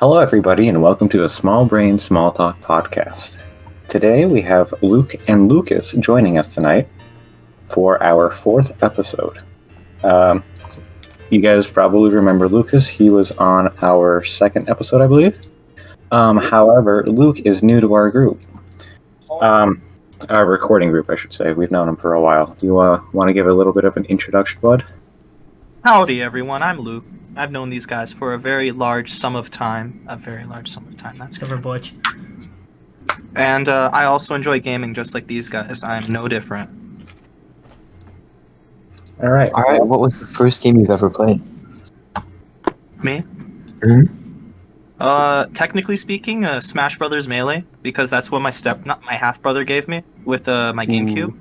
Hello, everybody, and welcome to the Small Brain Small Talk podcast. Today we have Luke and Lucas joining us tonight for our fourth episode. You guys probably remember Lucas. He was on our second episode, I believe. However, Luke is new to our group. Our recording group, I should say. We've known him for a while. Do you want to give a little bit of an introduction, bud? Howdy, everyone. I'm Luke. I've known these guys for a very large sum of time. That's Over Butch. And I also enjoy gaming just like these guys. I'm no different. All right. What was the first game you've ever played? Me? Mm-hmm. Technically speaking, Smash Brothers Melee, because that's what my half brother gave me with my GameCube.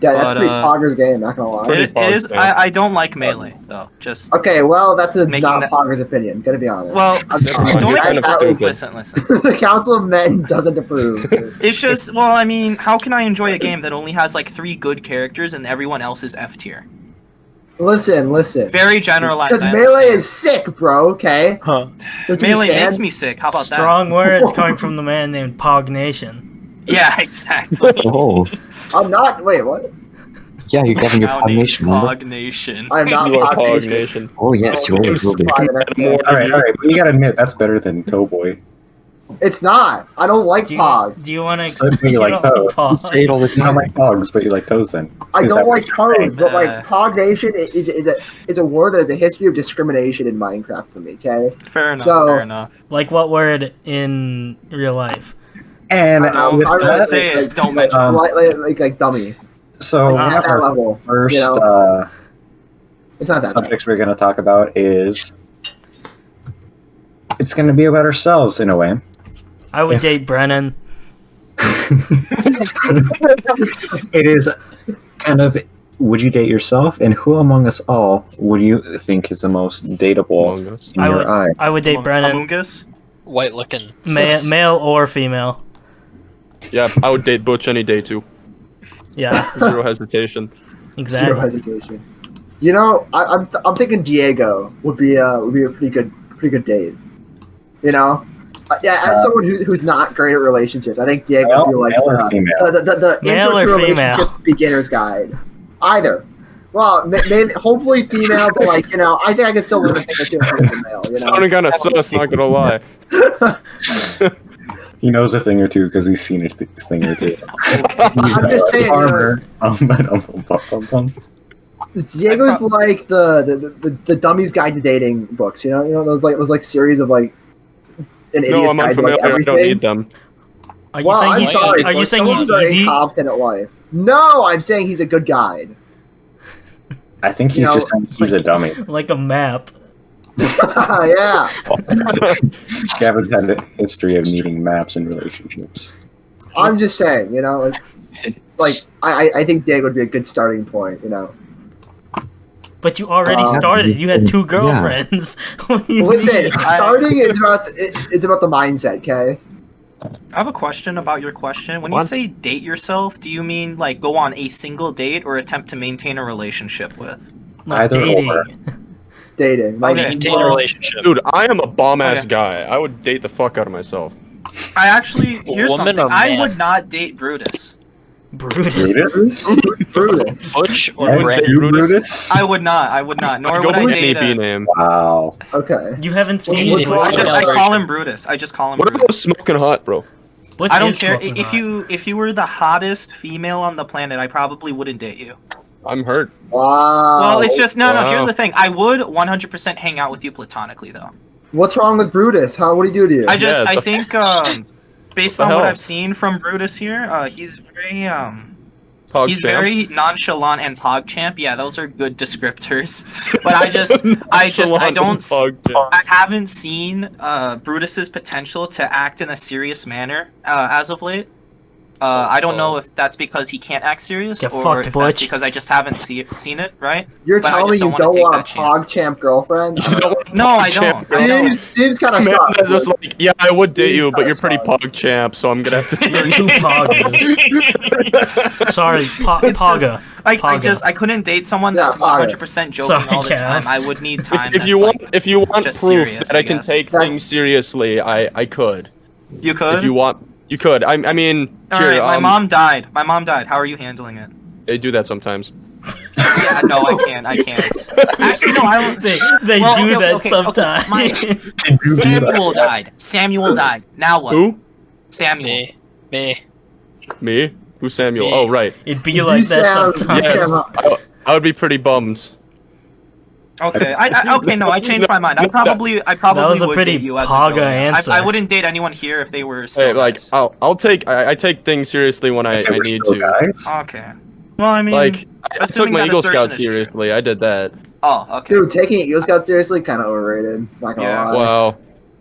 Yeah, that's pretty Pogger's game, not gonna lie. It is. I don't like Melee though. Just okay. Well, that's not that... Pogger's opinion. Gotta be honest. Well, listen. The Council of Men doesn't approve. It's just, well, I mean, how can I enjoy a game that only has like 3 good characters and everyone else is F tier? Listen. Very generalized. Because Melee is sick, bro. Okay. Huh. Melee makes me sick. How about that? Strong words coming from the man named Pog Nation. Yeah, exactly. Oh. I'm not. Wait, what? Yeah, you're Gavin, your Pog Nation, remember? Pog Nation. I'm not You are Pog Pog Nation. Nation. Oh, yes, you always will be. All right. But you gotta admit, that's better than Towboy. It's not. I don't like Pog. Do you want to? So you like toes. You say it all the You don't time. like dogs, but you like toes then. I Is don't that like what you're saying? toes, but like Pog Nation is a word that has a history of discrimination in Minecraft for me. Okay. Fair enough. So- fair enough. Like what word in real life? And I with would that, say it, don't like, mention like dummy. so Like, at that our level. first You know? It's not that bad. subjects we're going to talk about is it's going to be about ourselves in a way. I would If- date Brennan. It is kind of, would you date yourself, and who among us all would you think is the most dateable Among Us. in your eye? I would date Brennan. Among Us? White looking. Male or female. Yeah, I would date Butch any day too. Yeah, Zero hesitation. Zero exactly. hesitation. You know, I'm thinking Diego would be a pretty good date. You know, as someone who's not great at relationships, I think Diego would be like Male or female? the Male intro or to female? relationship beginner's guide. Either. Well, maybe, hopefully female, but like I think I can still learn a thing or two from the male. You know, Sounding kind of sus, not gonna lie. He knows a thing or two because he's seen a thing or two. I'm just saying. Farmer. Diego's like the Dummy's Guide to Dating books. You know those series of like an idiot's No, I'm guide to like unfamiliar. I everything. don't need them. Are you Well, saying I'm he's? sorry. Are you saying someone's he's very easy? competent at life? No, I'm saying he's a good guide. I think he's just saying he's a dummy. Like a map. Yeah. Gavin's had a history of needing maps in relationships. I'm just saying, I think Diego would be a good starting point, you know. But you already started. You had 2 girlfriends. What do you Listen, mean? starting is about the mindset, okay? I have a question about your question. When you say date yourself, do you mean like go on a single date or attempt to maintain a relationship with? Like Either dating. or. Dating. Like, Okay. Maintain well- a relationship. Dude, I am a bomb ass Okay. guy. I would date the fuck out of myself. I actually here's Woman something. or I man? would not date Brutus. Brutus. Brutus. Butch or Would Brennan? date Brutus? I would not. Nor Go would I with date any B a... name. Wow. Okay. You haven't What seen. do you I think? call him Brutus. I just call him What if I Brutus. was smoking hot, bro? Butch I don't is care. smoking If you were the hottest female on the planet, I probably wouldn't date you. I'm hurt. Wow. Well, it's just no. Here's Wow. the thing. I would 100% hang out with you platonically, though. What's wrong with Brutus? What do you do to you? I Yeah, think based the on what hell? I've seen from Brutus here, he's very Pog he's champ. very nonchalant and PogChamp. Yeah, those are good descriptors. But I don't. Pog champ. I haven't seen Brutus's potential to act in a serious manner as of late. I don't know if that's because he can't act serious Get or fucked, if Butch. that's because I just haven't seen it, right? You're But I telling me just you don't wanna don't take want a that chance. PogChamp girlfriend? No, I don't. I don't. Seems kind of Man, sucks. that's just like, yeah, I would date you, but you're pretty Sucks. pog champ, so I'm gonna have to turn Two you. poggers. Sorry, It's Pogga. just, I couldn't date someone that's Yeah, 100% joking Sorry, all the Kev. time. I would need time. If you want, if you want just proof serious, that I I can guess. take things seriously, I could. You could. If you want, you could. I mean, All here, right, my mom died. My mom died. How are you handling it? They do that sometimes. Yeah, no, I can't. Actually, no, I don't. They Well, do okay, that okay, sometimes. Samuel died. Samuel died. Now what? Who? Samuel. Me? Who's Samuel? Me. Oh, right. It'd be like that sometimes. Yes. I would be pretty bummed. Okay, okay, no, I changed my mind. I probably That was a would pretty date you as a Pogga girl. answer. I wouldn't date anyone here if they were still Hey, like, guys. I'll take. I take things seriously when I We're need still to. guys. Okay. Well, I mean, Like, I took assuming my that Eagle assertion Scout is true. seriously. I did that. Oh, okay. Dude, taking Eagle Scout seriously kind of overrated. Not gonna Yeah. lie. Wow.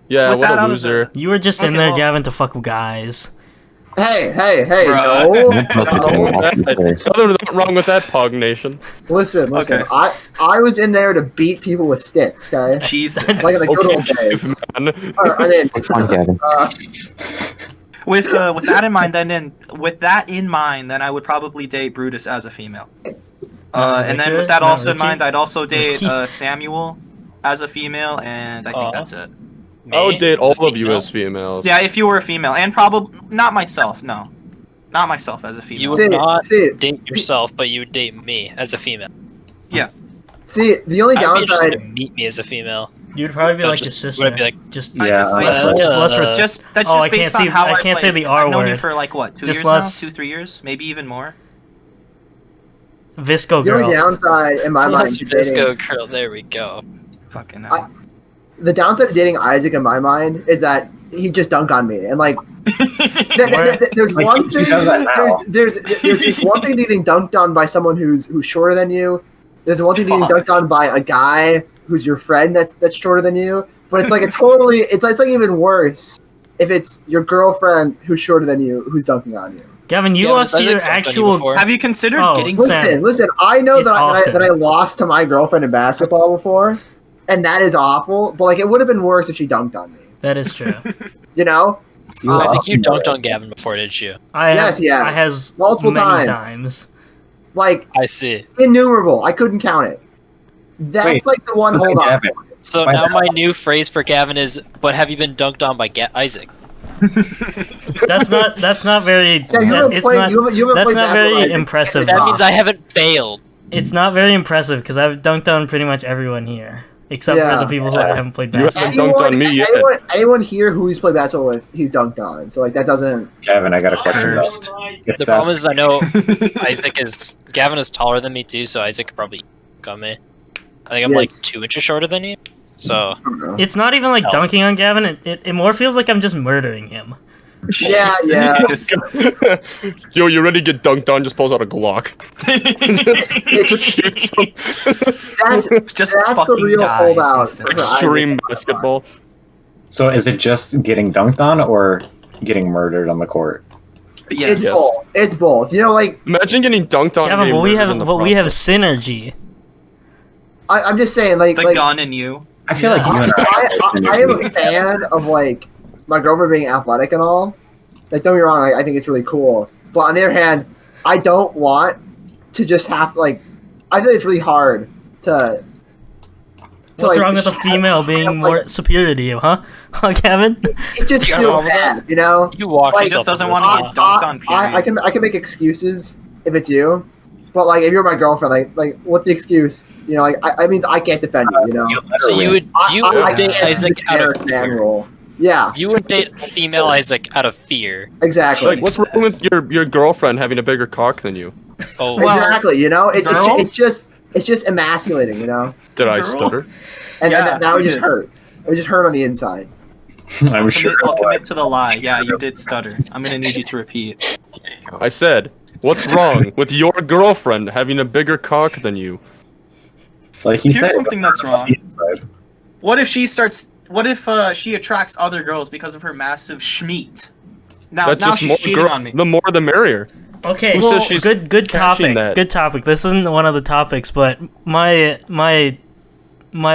Yeah, With what that a out of the- loser. You were just in Okay, there, well- Gavin, to fuck with guys. Hey, Bruh. no. Nothing wrong with that, Pog Nation. Listen. Okay. I was in there to beat people with sticks, okay? Jesus. Like in the good old days. Man. I mean, Which one, Gavin? With that in mind, then I would probably date Brutus as a female. And then with that Not also in Ricky? mind, I'd also date Ricky? Samuel as a female, and I think that's it. I would date As a all of you female? as females. Yeah, if you were a female, and probably not myself. No, not myself as a female. You would See, not see. date yourself, but you would date me as a female. see, the only I'd be interested to downside. meet me as a female. You'd probably be So like just- your sister. would I be like- just I Yeah, just, like- less just that's Oh, just I can't based on see- how I can't say played. the R I've known you word. for like what, 2 Just years less- now, 2-3 years, maybe even more. Visco The only girl. downside in my mind Plus to dating, Visco girl, there we go. Fucking I- hell. the downside of dating Isaac in my mind is that he just dunked on me, and like there's Like, one he thing. does that now. There's just one thing getting dunked on by someone who's shorter than you. There's one thing getting Fuck. dunked on by a guy who's your friend that's shorter than you. But it's like a totally it's like even worse if it's your girlfriend who's shorter than you who's dunking on you. Gavin, you Gavin, lost has to your Isaac dunked on you actual. before? Have you considered Oh, getting? Sam. Listen. I know It's that often. I lost to my girlfriend in basketball before, and that is awful. But like, it would have been worse if she dunked on me. That is true. You know? I think you dunked on Gavin before, didn't you? I have, Yes, yes. I has Multiple many times. times. Like I see. innumerable. I couldn't count it. That's Wait, like the one. Hold on. Gavin, So Why now not? my new phrase for Gavin is, "But have you been dunked on by Isaac?" That's not very. Yeah, you haven't it's played. not, you haven't that's played not basketball, very Isaac. impressive. That though. means I haven't failed. It's not very impressive because I've dunked on pretty much everyone here, except Yeah. for the people who haven't played You haven't basketball. dunked on me yet. Anyone here who he's played basketball with, he's dunked on. So like that doesn't. Gavin, I got a question. though. Cursed. If The that- problem is I know Gavin is taller than me too, so Isaac could probably gun me. I think I'm like Yes. 2 inches shorter than you. So I don't know. It's not even like No. dunking on Gavin. It more feels like I'm just murdering him. Yeah. Yes. Yo, you ready to get dunked on? Just pulls out a Glock. Just shoots him. That's Just that's the fucking real dies holdout. instantly. for Isaac. Extreme basketball. So is it just getting dunked on or getting murdered on the court? Yes. It's both. It's both. You know, like Imagine getting dunked on. Gavin, and but we getting have murdered in the we have process. synergy. I'm just saying, like The gun in you. I feel like you and I am a fan of like my girlfriend being athletic and all. Like, don't get me wrong, I think it's really cool. But on the other hand, I don't want to just have to, like. I feel it's really hard to. What's like, wrong with a female being more superior to you, huh? Huh, Gavin? It just You feels know, bad, you know. you walk Like, yourself. doesn't into wanna this get dunked on, period. I can make excuses if it's you, but like if you're my girlfriend, like what's the excuse? You know, like I means I can't defend you. You know, So you would I date can't Isaac out of defend man fear. role. Yeah, You would date female Isaac out of fear. exactly. Like, what's wrong with your girlfriend having a bigger cock than you? Oh, Well, Exactly. You know, girl? it's just emasculating. You know, Did I Girl. stutter? and Yeah, that would you just did. hurt. It would just hurt on the inside. I'm sure. I'll commit to the lie. Yeah, you did stutter. I'm gonna need you to repeat. I said, what's wrong with your girlfriend having a bigger cock than you? Like he Here's said, something that's on wrong. the inside. What if she starts? What if she attracts other girls because of her massive schmeat? Now she's more cheating on me. The more the merrier. Okay, Who says she's good catching topic. that? Good topic. This isn't one of the topics, but my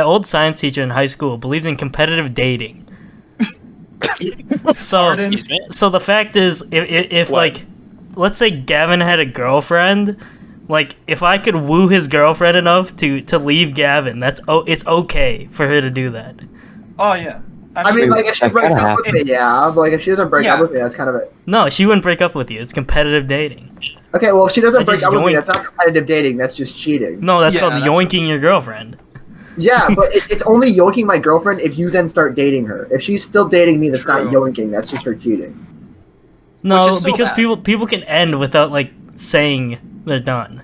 old science teacher in high school believed in competitive dating. So Excuse me? so the fact is, if What? like, let's say Gavin had a girlfriend, like if I could woo his girlfriend enough to leave Gavin, it's okay for her to do that. Oh yeah. I mean, like if she That breaks kinda up with me, yeah. But like if she doesn't break Yeah. up with me, that's kind of it. No, she wouldn't break up with you. It's competitive dating. Okay, well if she doesn't I break just up with me, yoink. that's not competitive dating. That's just cheating. No, that's Yeah, called that's yoinking your girlfriend. Yeah, but it's only yoinking my girlfriend if you then start dating her. If she's still dating me, that's not True. yoinking. That's just her cheating. No, Which is still because bad. people can end without like saying they're done.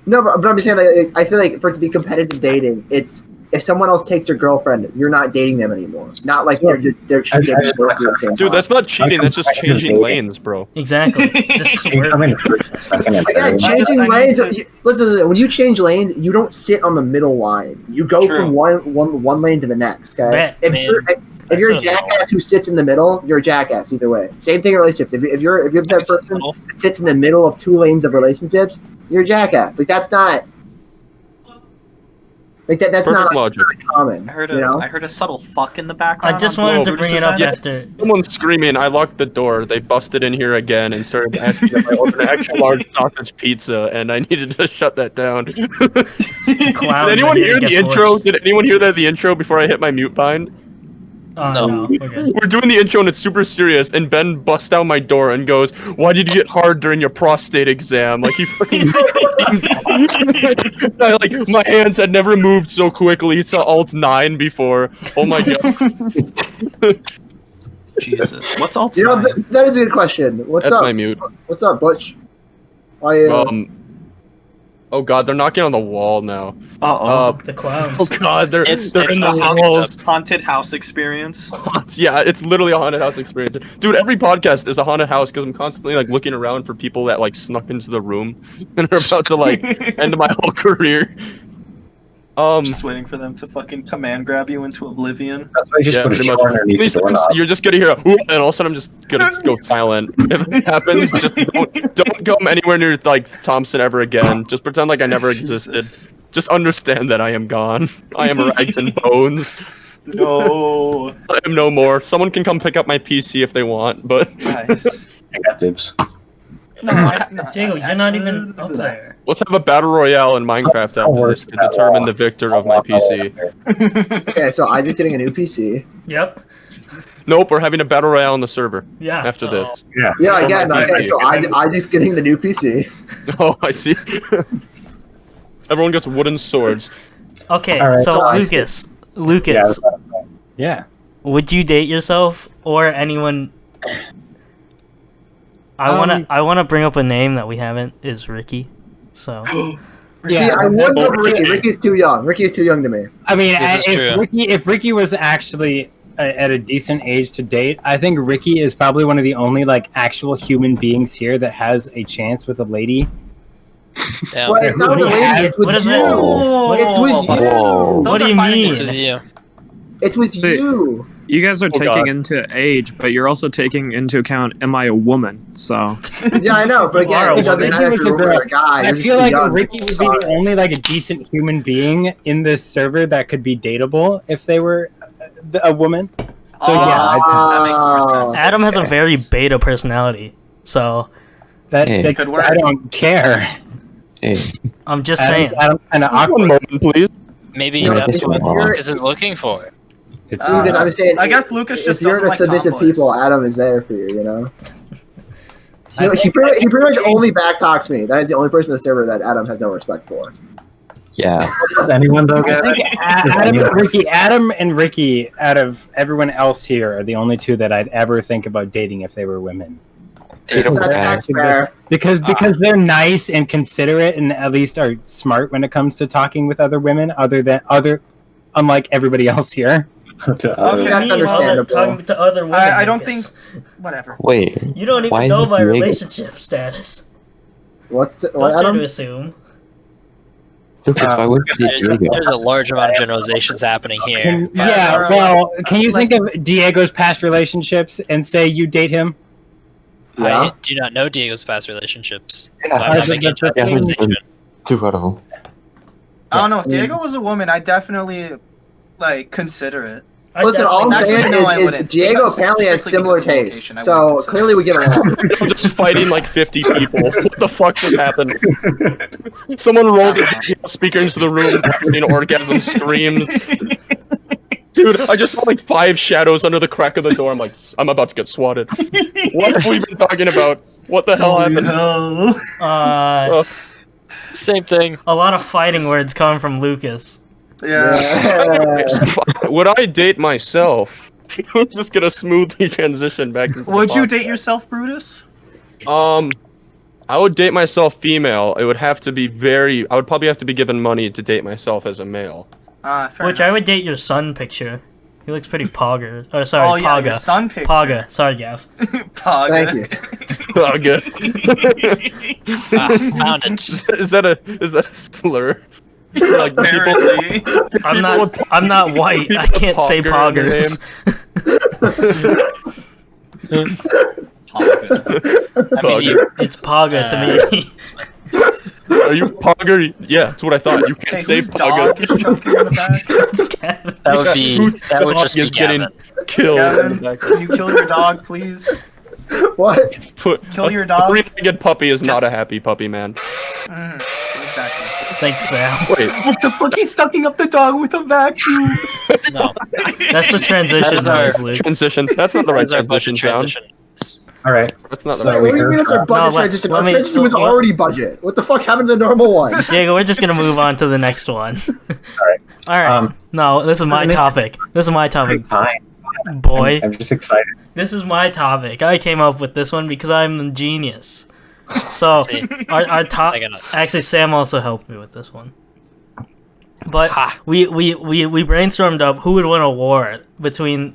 No, but I'm just saying, like, I feel like for it to be competitive dating, it's if someone else takes your girlfriend, you're not dating them anymore. Not like they're cheating I just- both at the same Dude, time. that's not cheating. That's just Competitive changing dating. lanes, bro. Exactly. Just swerve. Incoming first, second, and Again, third. changing I need lanes. to- Listen, when you change lanes, you don't sit on the middle line. You go True. from one lane to the next. Okay. Bet, If man. you're a That's a jackass who sits in the middle, you're a jackass either way. Same thing in relationships. If you're that It's a person little- that sits in the middle of two lanes of relationships, you're a jackass. Like that's not like that's Perfect not logic. very common. I heard you know? I heard a subtle fuck in the background. I just on wanted to Brutus's bring it up end. after. Someone's screaming. I locked the door. They busted in here again and started asking if I ordered an extra large sausage pizza, and I needed to shut that down. Clown Did anyone ready to hear get the intro? pushed. Did anyone hear that the intro before I hit my mute bind? No, we're good. We're doing the intro and it's super serious, and Ben busts down my door and goes, "Why did you get hard during your prostate exam?" Like he fucking screamed. Like my hands had never moved so quickly. It's Alt 9 before. Oh my god. Jesus. What's all You know, that is a good question. What's That's up? my mute. What's up, Butch? Oh god, they're knocking on the wall now. Uh-oh. The clowns. Oh god, they're It's in the the walls. Haunted house experience. Yeah, it's literally a haunted house experience. Dude, every podcast is a haunted house because I'm constantly like looking around for people that like snuck into the room and are about to like end my whole career. Just waiting for them to fucking command grab you into oblivion. That's why you just Yeah, put a pretty chair much. underneath the These times, doorknob. you're just gonna hear a whoop, and all of a sudden I'm just gonna go silent. If it happens, just don't come anywhere near like Thompson ever again. Just pretend like I never existed. Jesus. Just understand that I am gone. I am rags and bones. No. I am no more. Someone can come pick up my PC if they want, but Nice. I got dibs. No, Diego, you're not even up there. let's have a battle royale in Minecraft after this to determine the victor of my PC. Okay, so Isaac's getting a new PC. Yep. Nope, we're having a battle royale on the server Yeah. after this. Yeah. Yeah, again. my Okay, so PC. Isaac's getting the new PC. Oh, I see. Everyone gets wooden swords. Okay, All right, so so I- Lucas, Yeah. would you date yourself or anyone? I wanna bring up a name that we haven't is Ricky. So See, I would love Ricky. Ricky's too young. Ricky is too young to me. I mean, This is true. if Ricky was actually at a decent age to date, I think Ricky is probably one of the only like actual human beings here that has a chance with a lady. Yeah. Well, it's not with a lady. It's with What is you. that? It's with you. Whoa. What do you mean? This is you. It's with you. You guys are taking God. into age, but you're also taking into account, am I a woman? So, Yeah, I know, but You are again, a it doesn't woman. matter if Ricky was you're a a woman or girl. a guy. I You're just feel too like young. Ricky would be the only like a decent human being in this server that could be dateable if they were a woman. So yeah, that makes more sense. Adam has a very beta personality. So Hey. that Could work. I don't care. Hey, I'm just saying. Adam kind of One awkward. moment, please. Maybe Yeah, that's this what one- Lucas is looking for. Lucas, I'm saying. I guess Lucas just if you're doesn't into like submissive tomboys. people, Adam is there for you. You know. I He pretty much only backtalks me. That is the only person in the server that Adam has no respect for. yeah. Does anyone though, I Gavin? think Adam and Ricky, out of everyone else here, are the only two that I'd ever think about dating if they were women. Dateable guy. That's fair. Because they're nice and considerate and at least are smart when it comes to talking with other women, unlike everybody else here. Okay. What do you That's mean, understandable. talking to other women? I don't think. Lucas? Whatever. Wait. You don't Why even is know this my Diego? relationship status. What Don't try Adam? to assume. Lucas, why wouldn't you There's, do there's a large amount of generalizations happening here. Yeah, well, can you think of Diego's past relationships and say you date him? Yeah. I do not know Diego's past relationships, Yeah. so I'm not making a generalization. Two out of them. I don't know. If Diego was a woman, I'd definitely like consider it. Listen, all I'm Actually, saying no, I is wouldn't, Diego because apparently has strictly similar because of the tastes, location, I so wouldn't consider clearly we get along. I'm just fighting like 50 people. What the fuck just happened? Someone rolled a speaker into the room, blasting orgasm screams. Dude, I just saw like 5 shadows under the crack of the door. I'm like, I'm about to get swatted. What have we been talking about? What the hell happened? Same thing. A lot of fighting words coming from Lucas. Yeah. Would I date myself? I'm just gonna smoothly transition back into the Would you podcast. date yourself, Brutus? I would date myself female. It would have to be I would probably have to be given money to date myself as a male. Fair Which enough. I would date your son picture. He looks pretty pogger. Or sorry, Oh yeah, Paga. your son picture. Paga. Sorry, Gav. Paga. Thank you. Oh, good. Found it. Is that a slur? Like Apparently. I'm not white. I can't say Pogger in poggers. I mean, It's Paga to me. Are you Pogger? Yeah, that's what I thought. You can't Hey, say whose dog Pogger. is choking in the back? It's Gavin. that would just be Is getting Gavin. killed in Gavin, the back. can you kill your dog, please? What? Kill your A dog. 3-legged puppy is not Just- a happy puppy, man. Exactly. Thanks, Sam. Wait, What the fuck? He's sucking up the dog with a vacuum. No, That's the transition That is our- noise, Luke. transition. That's not the right that's our budget transition sound. transition. All right. That's not the So right. What do you mean it's our budget No, transition? let Our me- transition was let- already budget. What the fuck happened to the normal one? Diego, we're just gonna move on to the next one. Alright. Alright. No, this is my topic. This is my topic, Fine. boy. I'm just excited. This is my topic. I came up with this one because I'm a genius. So, See, our top. I gotta- Actually, Sam also helped me with this one. But Ha. we brainstormed up who would win a war between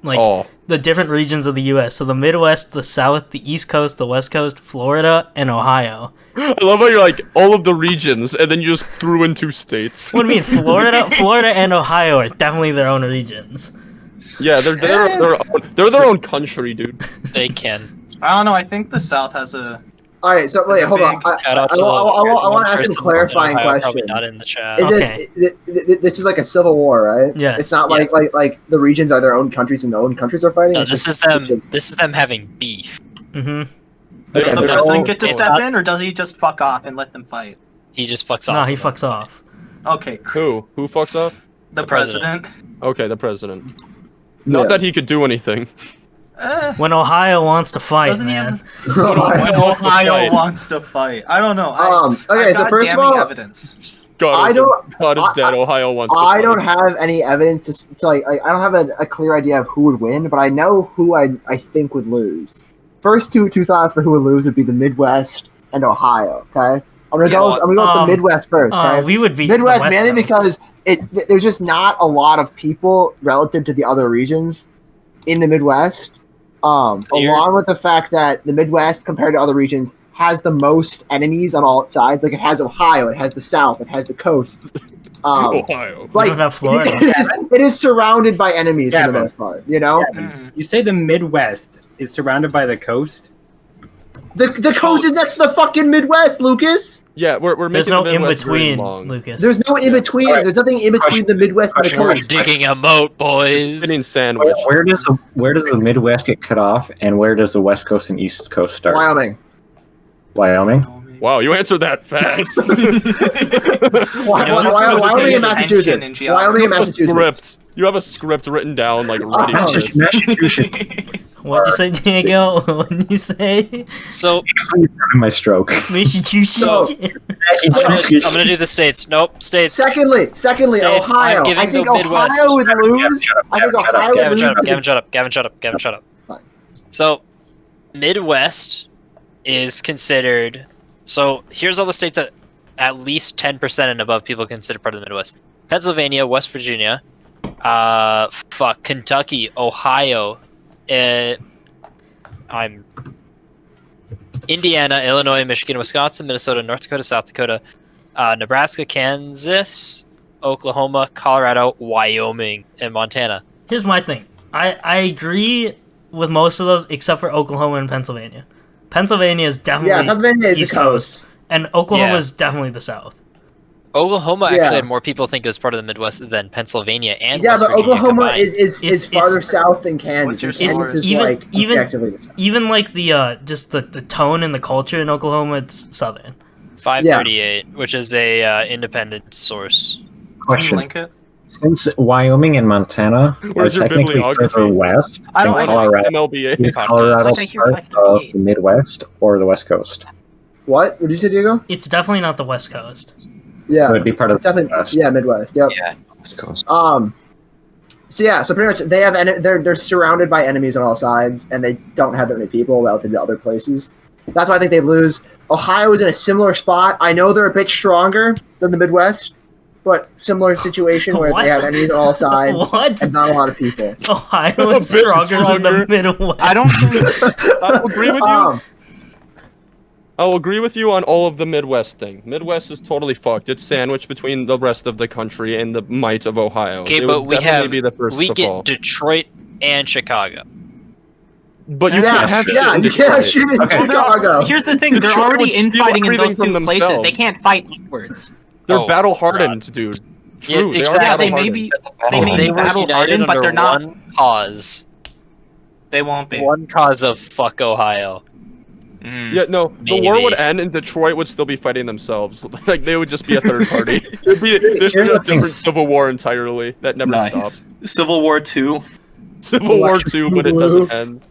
like Oh, the different regions of the U.S. So the Midwest, the South, the East Coast, the West Coast, Florida, and Ohio. I love how you're like all of the regions, and then you just threw in 2 states. What do you mean? Florida and Ohio are definitely their own regions. Yeah, they're their own country, dude. they can. I don't know. I think the South has a. All right, so wait, a hold on. big I Shout out to want to ask some person clarifying in Ohio, probably questions. not in the chat. This is like a civil war, right? Yes. It's not like the regions are their own countries and the own countries are fighting. No, It's this just- is them. This is them having beef. Mm-hmm. Does the they're president all- get to it's step not- in, or does he just fuck off and let them fight? He just fucks off. No, he so fucks off. Okay, cool. Who fucks up? The president. president. Okay, the president. Not Yeah. that he could do anything. When Ohio wants to fight, Doesn't man. When Ohio Fight. wants to fight. I don't know. okay, I've so got first of damning all, evidence. God is I- dead. Ohio wants. to I fight. don't have any evidence to like I don't have a clear idea of who would win, but I know who I think would lose. First two thoughts for who would lose would be the Midwest and Ohio. Okay, I'm gonna go with the Midwest first. Okay, We would be Midwest the West mainly Coast. because there's just not a lot of people relative to the other regions in the Midwest. Along with the fact that the Midwest compared to other regions has the most enemies on all sides. Like it has Ohio, it has the South, it has the coasts. Ohio. Like don't have Florida. it is surrounded by enemies for the most part. You know, You say the Midwest is surrounded by the coast? the coast is next to the fucking Midwest, Lucas. Yeah, we're There's making no the in Midwest very between, long. Lucas. There's no in between. Alright. There's nothing in between the Midwest and the We're coast. digging a moat, boys. Getting sandwich. Where does the Midwest get cut off, and where does the West Coast and East Coast start? Wyoming. Wyoming. Wow, you answered that fast. Wyoming and Attention Massachusetts. in geography. Wyoming and You have a Massachusetts. script. You have a script written down, like ready for this. Massachusetts. What'd you say, Diego? What'd you say? So My stroke. Massachusetts. So- I'm gonna do the states. Nope, states. Secondly, States, Ohio. I'm giving I think the Midwest. Ohio would lose. I think Ohio would Gavin, lose. shut up. Gavin, shut up. Gavin, shut up. Gavin, shut up. Fine. So, Midwest is considered. So here's all the states that at least 10% and above people consider part of the Midwest: Pennsylvania, West Virginia, Kentucky, Ohio. I'm Indiana, Illinois, Michigan, Wisconsin, Minnesota, North Dakota, South Dakota, Nebraska, Kansas, Oklahoma, Colorado, Wyoming, and Montana. Here's my thing. I agree with most of those except for Oklahoma and Pennsylvania. Pennsylvania is definitely Pennsylvania is East the coast. and Oklahoma Yeah. is definitely the South. Oklahoma Yeah. actually had more people think it was part of the Midwest than Pennsylvania and Yeah, West but Virginia Oklahoma combined. is farther south than Kansas. What's your and Kansas source? is Even- like even- objectively the south. Even like the just the tone and the culture in Oklahoma, it's Southern. 538, which is a independent source. Can you Question. link it? Since Wyoming and Montana are Where's your technically bibliography? further west I than don't- I just- Colorado, MLBA. is Colorado Why'd I hear part of 538? the Midwest or the West Coast? What did you say, Diego? It's definitely not the West Coast. Yeah, So it'd be part of it's definitely Midwest. Midwest. Yep. Yeah, West Coast. So pretty much they have they're surrounded by enemies on all sides, and they don't have that many people relative to other places. That's why I think they lose. Ohio is in a similar spot. I know they're a bit stronger than the Midwest, but similar situation where What? they have enemies on all sides What? and not a lot of people. Ohio is A bit stronger than the stronger. Midwest. I don't think. I'll agree with you. Um, I'll agree with you on all of the Midwest thing. Midwest is totally fucked. It's sandwiched between the rest of the country and the might of Ohio. Okay, It but would we definitely have be the first we to get fall. Detroit and Chicago. But you yeah, can't have shit yeah, in you can't have Detroit. shit in Okay. Chicago. Here's the thing: they're Detroit already would steal infighting in everything those from two places. themselves. They can't fight eastwards. They're Oh, battle hardened, dude. True, Yeah, they are exactly. Yeah, they battle may hardened. be. Oh, They may They be were battle united hardened, but under they're not. one cause. They won't be. One cause of fuck Ohio. Mm. Yeah, no, the war would Maybe. end and Detroit would still be fighting themselves. Like, they would just be a third party. There'd be a different civil war entirely that never Nice. stopped. Civil War II. Civil War II, but it doesn't end.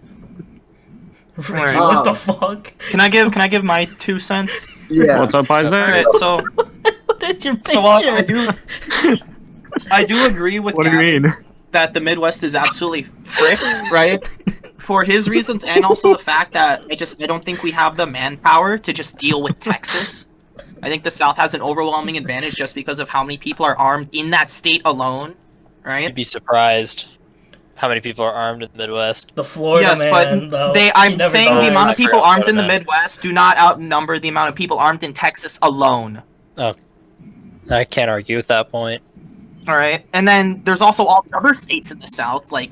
Ricky, Um, what the fuck? Can I give my 2 cents? Yeah. What's up, Isaac? All right, so What is your picture? so I do agree with What do you Gavin mean? that the Midwest is absolutely fricked, right? For his reasons, and also the fact that I don't think we have the manpower to just deal with Texas. I think the South has an overwhelming advantage just because of how many people are armed in that state alone, right? You'd be surprised how many people are armed in the Midwest. The Florida Yes, man, but though. they. he I'm never saying the dies. amount of I people forgot armed in the about that. Midwest do not outnumber the amount of people armed in Texas alone. I can't argue with that point. All right, and then there's also all the other states in the South, like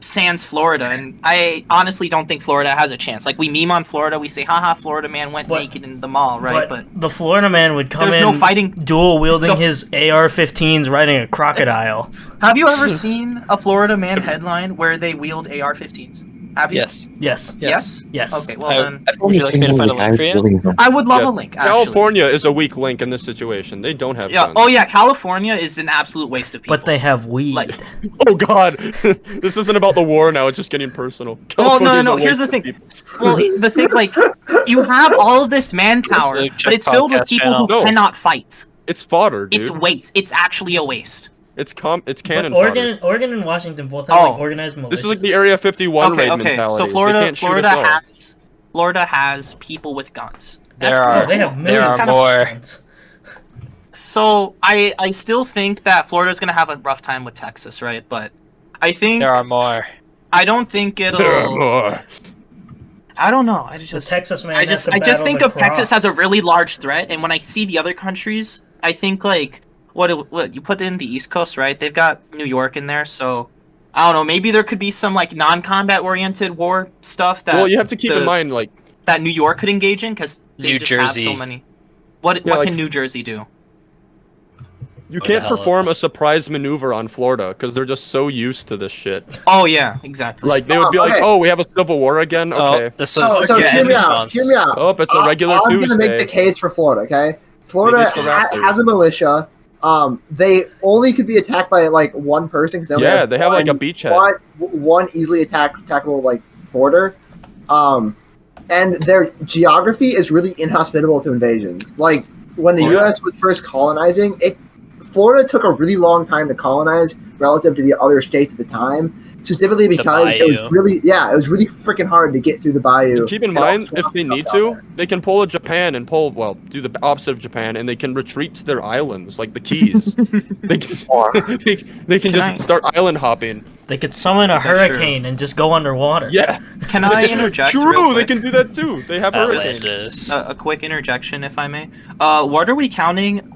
sans Florida, and I honestly don't think Florida has a chance. Like we meme on Florida, we say, "Haha, Florida man went But- naked in the mall," right? But the Florida man would come there's in no fighting. dual wielding The- his AR-15s, riding a crocodile. Have you ever seen a Florida man headline where they wield AR-15s? Have you? Yes. Yes. Yes. Yes. Okay. Well I- then, I've Would only you like seen me to one find of a the link guys for you? building them. I would love Yeah, a link. Actually. California is a weak link in this situation. They don't have Yeah. guns. Oh yeah. California is an absolute waste of people. But they have weed. Like- Oh god, this isn't about the war now. It's just getting personal. Well, no, California's no. a Here's the waste of thing. people. Well, the thing, like, you have all of this manpower, Luke, but check it's filled with podcast people who channel. No. cannot fight. It's fodder, dude. It's waste. It's actually a waste. It's But cannon Oregon and Washington both have Oh. like organized militias. This is like the Area 51 Okay, raid okay. mentality. So They Florida, can't shoot us all. Florida has people with guns. There That's are- pretty Oh, they have cool. millions are of more. guns. So I still think that Florida's gonna have a rough time with Texas, right? But I think There are more. I don't think There are it'll. more. I don't know. I The just Texas man. I has just to I just battle think the of Texas crop. as a really large threat, and when I see the other countries, I think like what you put in the East Coast, right? They've got New York in there, so I don't know. Maybe there could be some like non-combat oriented war stuff that Well, you have to keep in mind, like, that New York could engage in because they New just have so Jersey. many. What Yeah, like- can New Jersey do? you What the can't hell perform a is- surprise maneuver on Florida because they're just so used to this shit. Oh yeah, exactly. Like, they would be like, Okay. oh, we have a civil war again? Okay. Oh, this was So Yeah, hear me out. response. Hear me out. Oh, it's a regular I'm Tuesday. gonna make the case for Florida. Okay, Florida Maybe it's the Raptors. has a militia. They only could be attacked by like one person. 'Cause Yeah, they have like a one- beachhead. one easily attackable like border. And their geography is really inhospitable to invasions. Like when the Oh, yeah. U.S. was first colonizing, Florida took a really long time to colonize relative to the other states at the time. specifically because it bayou. was really freaking hard to get through the bayou. And keep in and all mind, the if they stuff need down to, there. they can pull a Japan and do the opposite of Japan, and they can retreat to their islands, like the Keys. they can, they can just start island hopping. They could summon a That's true. hurricane and just go underwater. Yeah. Can I interject? real True, they quick? can do that too. They have hurricanes. Atlantis. A quick interjection, if I may. What are we counting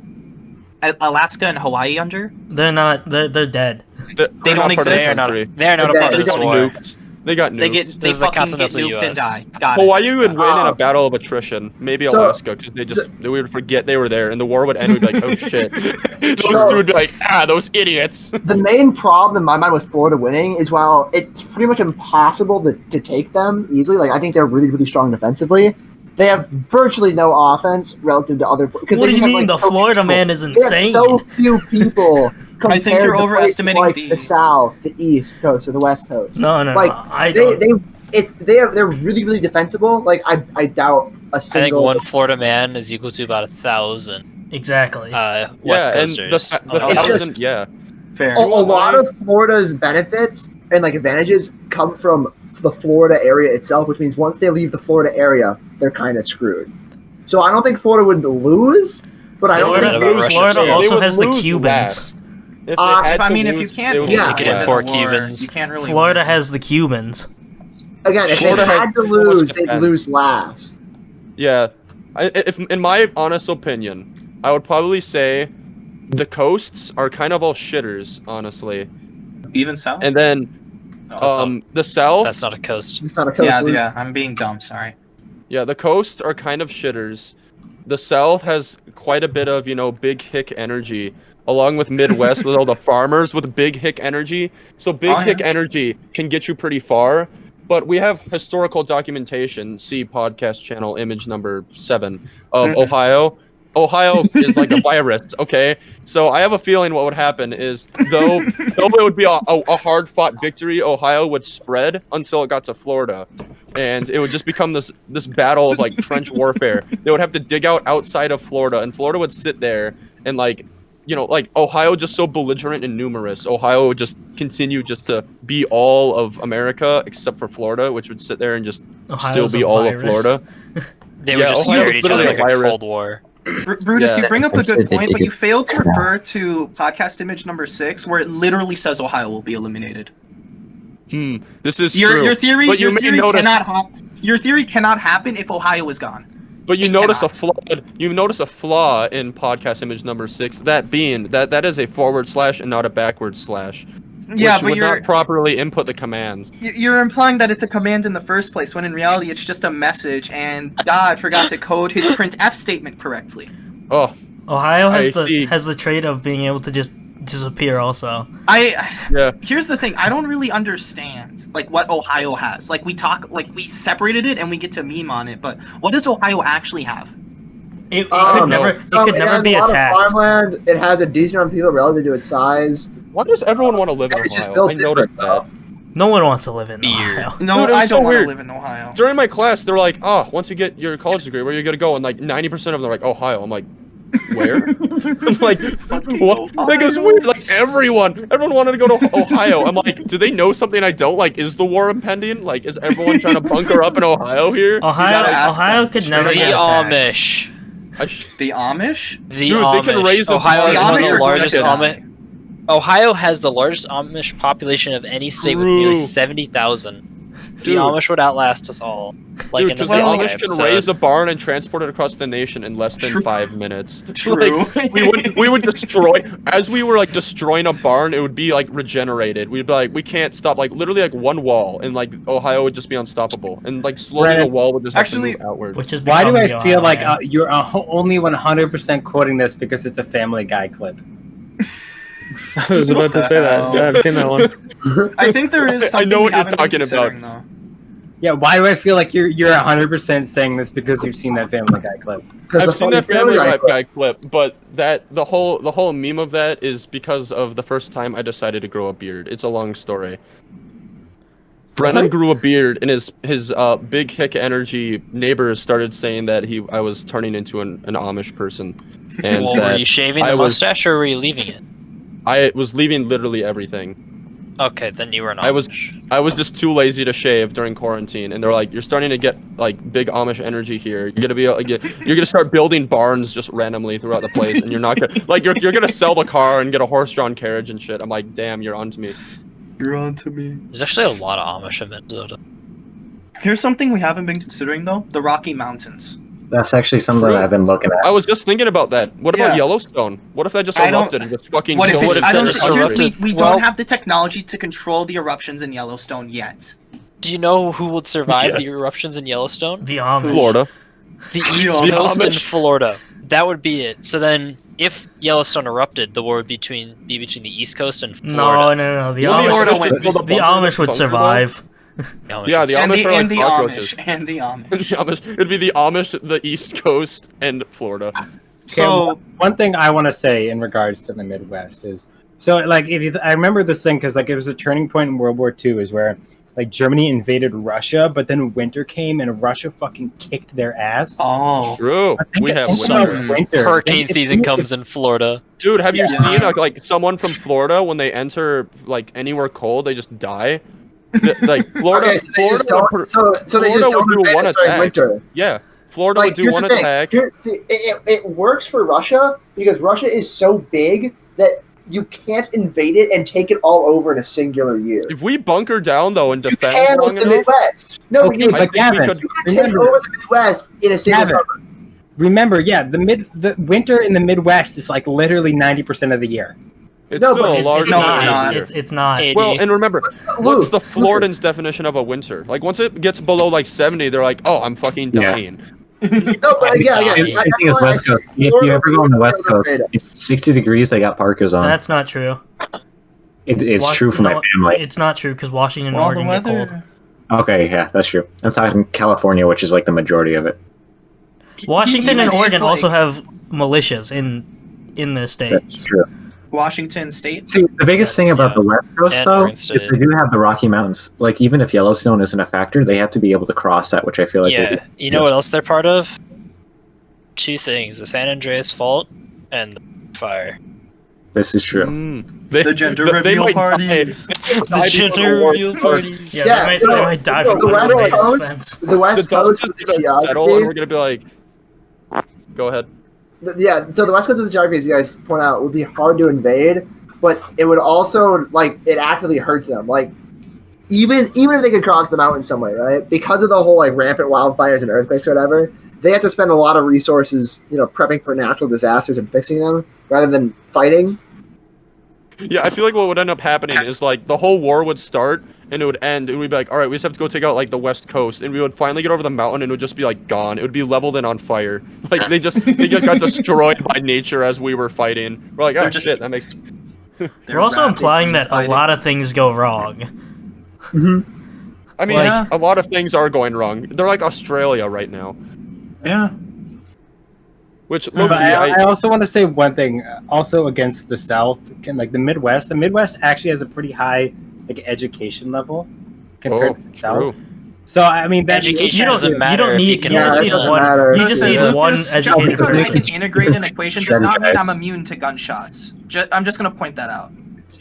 Alaska and Hawaii under? They're not. They're dead. They don't exist. They are not. They are not a part of They this got war. nuked. They got nuked. They get they This is the fucking get continental nuked and US. die. Got it. Hawaii would win in Ah. a battle of attrition. Maybe So- Alaska, because we would forget they were there, and the war would end. We'd be like, oh shit. Those So- two would be like, those idiots. The main problem in my mind with Florida winning is while it's pretty much impossible to take them easily, like I think they're really, really strong defensively, they have virtually no offense relative to other. Because What they do you just have, mean? like, The so Florida few man people. is They have insane. so few people compared think you're to overestimating places like the South, the East Coast, or the West Coast. No, like I don't. they're really, really defensible. Like I doubt a I think single. one Florida man is equal to about 1,000 Exactly. West and Coasters. the It's just- thousand, yeah. Fair. A lot of Florida's benefits and like advantages come from the Florida area itself, which means once they leave the Florida area, they're kind of screwed. So I don't think Florida would lose, but I don't Florida- think about they- Russia, Florida too. They also would has the lose Cubans. last. If they Uh, had I to mean, if lose, you they can't would win Yeah. lose at the You end can of import the war, Cubans. you can't really Florida win. has the Cubans. again, if Florida they has had to so much lose, they'd defense. lose last. Yeah, if in my honest opinion, I would probably say the coasts are kind of all shitters, honestly, Even South. and then the south. That's not a coast. It's not a coast. Yeah, league. yeah. I'm being dumb. Sorry. Yeah, the coasts are kind of shitters. The south has quite a bit of big hick energy, along with Midwest with all the farmers with big hick energy. So big hick energy can get you pretty far. But we have historical documentation, see podcast channel image number 7 of Ohio. Ohio is like a virus, okay? So I have a feeling what would happen is, though it would be a hard-fought victory, Ohio would spread until it got to Florida. And it would just become this battle of, like, trench warfare. They would have to dig out outside of Florida, and Florida would sit there and, like Ohio just so belligerent and numerous. Ohio would just continue just to be all of America except for Florida, which would sit there and just Ohio's still be a all virus. of Florida. They would just Ohio stare was at each other literally like a a virus. Cold War. Brutus, Yeah. you bring up a good They point, but did you failed to refer to podcast image number 6, where it literally says Ohio will be eliminated. This is Your true. your theory But you your may theory notice- cannot happen if Ohio is gone. But you It notice cannot. you notice a flaw in podcast image number 6. That being that is a forward slash and not a backward slash. Yeah, which but would you're not properly input the commands. you're implying that it's a command in the first place, when in reality it's just a message, and God forgot to code his printf statement correctly. Oh, Ohio I see. has the trait of being able to just disappear. Also, yeah. Here's the thing, I don't really understand like what Ohio has. Like we separated it and we get to meme on it, but what does Ohio actually have? it could never has be a lot attacked. Of farmland. It has a decent amount of people relative to its size. Why does everyone want to live in It's just Ohio? built I noticed different, that. No one wants to live in Beer. Ohio. No, Dude, it was I so don't want to weird. live in Ohio. During my class, they're like, once you get your college degree, where are you gonna go? And like 90% of them are like, Ohio. I'm like, where? I'm like, what? Like, it was weird. Like everyone wanted to go to Ohio. I'm like, do they know something I don't? Like, is the war impending? Like, is everyone trying to bunker up in Ohio here? gotta ask Ohio them. could never The get attacked. Amish. The Amish? The Dude, Amish. they can raise the Ohio bar. is The one of Amish the are largest going to Amish. Ohio has the largest Amish population of any state with nearly True. 70,000. The Dude. Amish would outlast us all. Like Dude, in a because the Family Guy Amish can episode. raise a barn and transport it across the nation in less than True. 5 minutes. True. Like, we would destroy, as we were like destroying a barn, it would be like regenerated. We'd be like, we can't stop, like literally like one wall, and like Ohio would just be unstoppable, and like slowly Right. the wall would just have Actually- to move outward. Which is Why do becoming I the feel Ohio like man. you're only 100% quoting this because it's a Family Guy clip? I was about to say that. Yeah, I've seen that one. I think there is I something know we what you're haven't been talking about. considering, though. Yeah, why do I feel like you're 100% saying this because you've seen that Family Guy clip? I've seen that Family Guy clip, but that the whole meme of that is because of the first time I decided to grow a beard. It's a long story. Brennan grew a beard, and his big hick energy neighbors started saying that I was turning into an Amish person, and Well, that were you shaving I the was- mustache or were you leaving it? I was leaving literally everything. Okay, then you were an I was Amish. I was just too lazy to shave during quarantine, and they're like, "You're starting to get like big Amish energy here. You're gonna be you're gonna start building barns just randomly throughout the place, and you're not gonna like you're gonna sell the car and get a horse-drawn carriage and shit." I'm like, "Damn, you're onto me." You're on to me. There's actually a lot of Amish in Minnesota. Here's something we haven't been considering though: the Rocky Mountains. That's actually something I've been looking I at. was just thinking about that. What about Yeah. Yellowstone? What if that just I don't- erupted and just fucking What if killed it, if I don't that just here's- erupted? we Well- don't have the technology to control the eruptions in Yellowstone yet. Do you know who would survive Yeah. the eruptions in Yellowstone? The Amish. Florida? The East The Coast and Amish. Florida. That would be it. So then, if Yellowstone erupted, the war would be between the East Coast and No, Florida. no. The Well, Florida Amish, wins. the Amish would survive. Yeah, the And Amish are like and the cockroaches. Amish. And the Amish. The Amish. It'd be the Amish, the East Coast, and Florida. So One thing I want to say in regards to the Midwest is, so like I remember this thing because like it was a turning point in World War II is where like Germany invaded Russia, but then winter came and Russia fucking kicked their ass. oh. True. We have winter. Hurricane season comes in Florida. Dude, have you Yeah. seen like someone from Florida when they enter like anywhere cold, they just die? Like Florida, Okay, so they just Florida, don't. So they Florida just don't would do invade one it during attack. winter. yeah, Florida Like, would do here's one the thing. attack. It works for Russia because Russia is so big that you can't invade it and take it all over in a singular year. If we bunker down though and You defend can long with the enough, Midwest. No, Okay, you I but think we Gavin, could. can take remember- over the Midwest in a single Gavin. summer. Remember, yeah, the winter in the Midwest is like literally 90% of the year. It's No, still but a It's large No, not. it's not. It's not. 80. Well, and remember, what's Luke, the Floridans' definition of a winter? Like once it gets below like 70, they're like, "Oh, I'm fucking Yeah. dying." No, but again, The The thing is, West Coast. If you ever go on the West Coast, it's 60 degrees. They got parkas on. That's not true. It's true for my no, family. It's not true because Washington and Well, the Oregon get cold. weather. Okay, yeah, that's true. I'm talking California, which is like the majority of it. Washington Even and if, Oregon like, also have militias in their That's states. true. Washington State. See, the biggest Yes, thing about yeah. the West Coast, And though, Oregon is State. they do have the Rocky Mountains. Like, even if Yellowstone isn't a factor, they have to be able to cross that, which I feel like they Yeah. do. You know what else they're part of? Two things: the San Andreas Fault and the fire. This is true. The gender they reveal might die. parties. Die before the war starts. Yeah, Yeah, they so- might die from the the West West Coast- Coast. The The West dust Coast is with the gonna settle, and geography. we're gonna be like, "Go ahead." Yeah, so the West Coast with the geography, as you guys point out, would be hard to invade, but it would also like it actively hurts them. Like even if they could cross the mountain somewhere, right? Because of the whole like rampant wildfires and earthquakes or whatever, they have to spend a lot of resources, prepping for natural disasters and fixing them rather than fighting. Yeah, I feel like what would end up happening is like the whole war would start and it would end and we'd be like, all right, we just have to go take out like the West Coast, and we would finally get over the mountain and it would just be like gone. It would be leveled and on fire. Like they just got destroyed by nature as we were fighting. We're like, oh They're just- shit, that makes. We're also implying that a lot of things go wrong. I mean, Like- a lot of things are going wrong. They're like Australia right now, Yeah. which But low-key, I also want to say one thing, also against the South, like the Midwest. The Midwest actually has a pretty high like education level compared to the South. true. So I mean, that Education You don't- doesn't you matter don't if you need- can you just only need doesn't one- matter. you just Listen, need one Lucas, educated just because I person. can integrate an equation does not mean Strategize. I'm immune to gunshots. I'm just gonna point that out.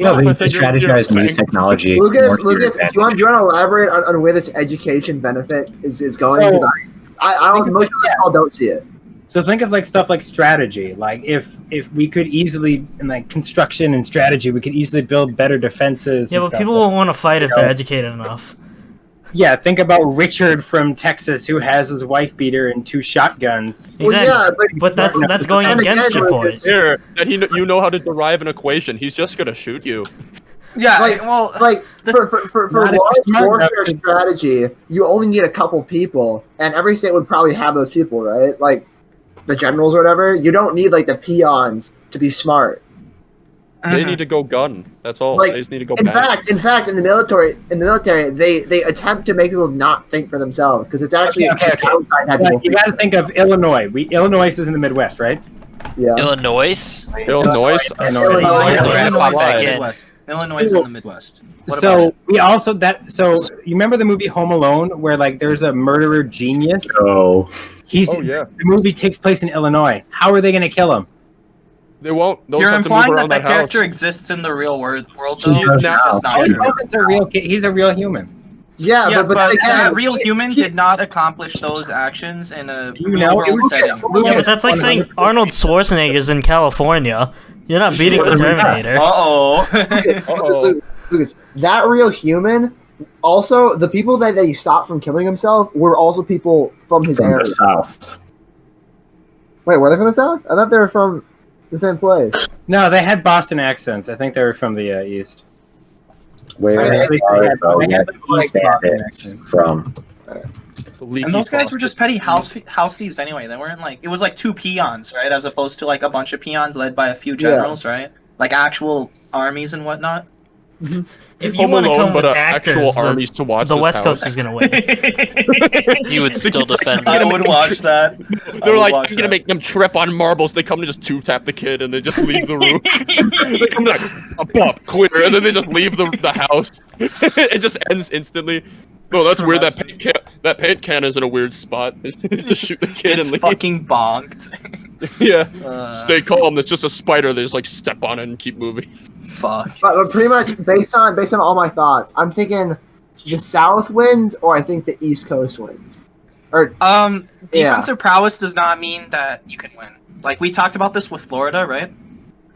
No, I they think you're- strategize and you're- use technology. Lucas, more to your do you advantage. want to elaborate on where this education benefit is going? So- Because I don't. Most of this call don't see it. So think of like stuff like strategy. Like if we could easily in like construction and strategy, we could easily build better defenses. Yeah, and but stuff. people won't want to fight if they're educated enough. Yeah, think about Richard from Texas who has his wife beater and 2 shotguns. Well, Exactly. yeah, But that's going And against again, your Lucas, point. Here, that you know how to derive an equation. He's just gonna shoot you. Yeah. Like- well, Like for Not if large you're smart warfare enough to- strategy, you only need a couple people, and every state would probably have those people, right? Like the generals or whatever. You don't need like the peons to be smart. They need to go gun. That's all. Like, They just need to go In back. fact, in the military, they attempt to make people not think for themselves because it's actually Okay. a downside to have people You got to think of Illinois. Illinois is in the Midwest, right? Yeah. Illinois. Illinois. Illinois. Illinois. Midwest. Illinois is in the Midwest. What about So it? we also you remember the movie Home Alone where like there's a murderer genius? Oh, He's Oh yeah. the movie takes place in Illinois. How are they going to kill him? They won't. They'll You're have to move implying around that that character house. exists in the real world, He though. does It's now. just not Yeah. true. He's a real human. Yeah, Yeah, but but again, that real human did not accomplish those actions in a You real know, world Lucas, setting. Yeah, but that's like saying 100%. Arnold Schwarzenegger's in California. You're not beating the Terminator. Uh-oh. Uh-oh. Lucas, that real human. Also, the people that he stopped from killing himself were also people from his From area. the south. Wait, were they from the south? I thought they were from the same place. No, they had Boston accents. I think they were from the east. Where Right, are they had- the they had, like, bandits Boston from? The leaky And those guys were faucet. just petty house thieves anyway. They weren't like, it was like 2 peons, right? As opposed to like a bunch of peons led by a few generals, right? Like actual armies and whatnot. If you Home want to Alone, come but with actual actors, armies to watch the this West house. Coast is gonna win. You would still defend I them. would watch that. They're like, I'm gonna make them trip on marbles. They come to just 2-tap the kid and they just leave the room. They come like, up, clear, and then they just leave the house. It just ends instantly. No, that's weird. That paint can is in a weird spot. Just shoot the kid It's and leave. fucking bonked. Yeah. Stay calm. It's just a spider. They just like step on it and keep moving. Fuck. But pretty much based on all my thoughts, I'm thinking the South wins, or I think the East Coast wins. Or Defensive prowess does not mean that you can win. Like we talked about this with Florida, right?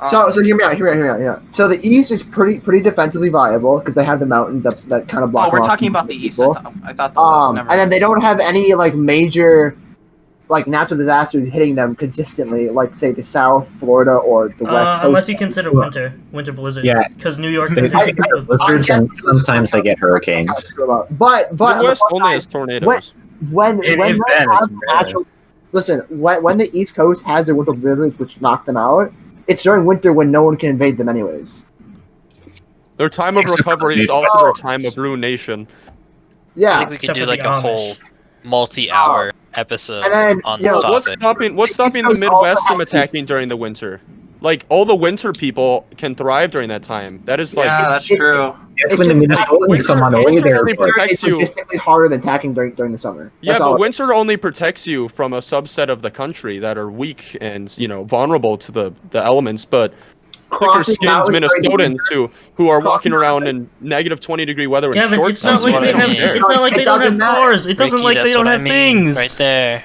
so hear me out. So the East is pretty defensively viable because they have the mountains that kind of block. Oh, we're them off talking from about the East. I people. thought the West. Never And then they mind. don't have any like major like natural disasters hitting them consistently, like say the South, Florida, or the West Coast. Unless you consider winter blizzards. Yeah. Because New York. They I- get blizzards and sometimes they get hurricanes. But The on the West plus only side, has tornadoes. when It's they bad, have it's bad. natural, listen, when the East Coast has their winter blizzards, which knock them out, it's during winter when no one can invade them anyways. Their time of recovery is also their time of ruination. I Yeah, think we could Except do for like the a Amish. whole multi-hour episode And then, on you this know, What's topic. stopping East the Coast Midwest also from has attacking during the winter? Like all the winter people can thrive during that time. That is like Yeah, that's it- true. That's It's when the just Minnesotans come on away winter there. only but- protects it's you. logistically harder than attacking during the summer. Yeah, That's all but it winter is. only protects you from a subset of the country that are weak and vulnerable to the elements. But Crossing thicker-skinned mountains during the Minnesotans winter- too, who are walking Crossing around in negative 20-degree weather in Gavin, shorts. it's not That's like what they I have. mean. It's not like It they don't have doesn't matter. cars. It doesn't Ricky, like they that's don't what I have mean, things. right there.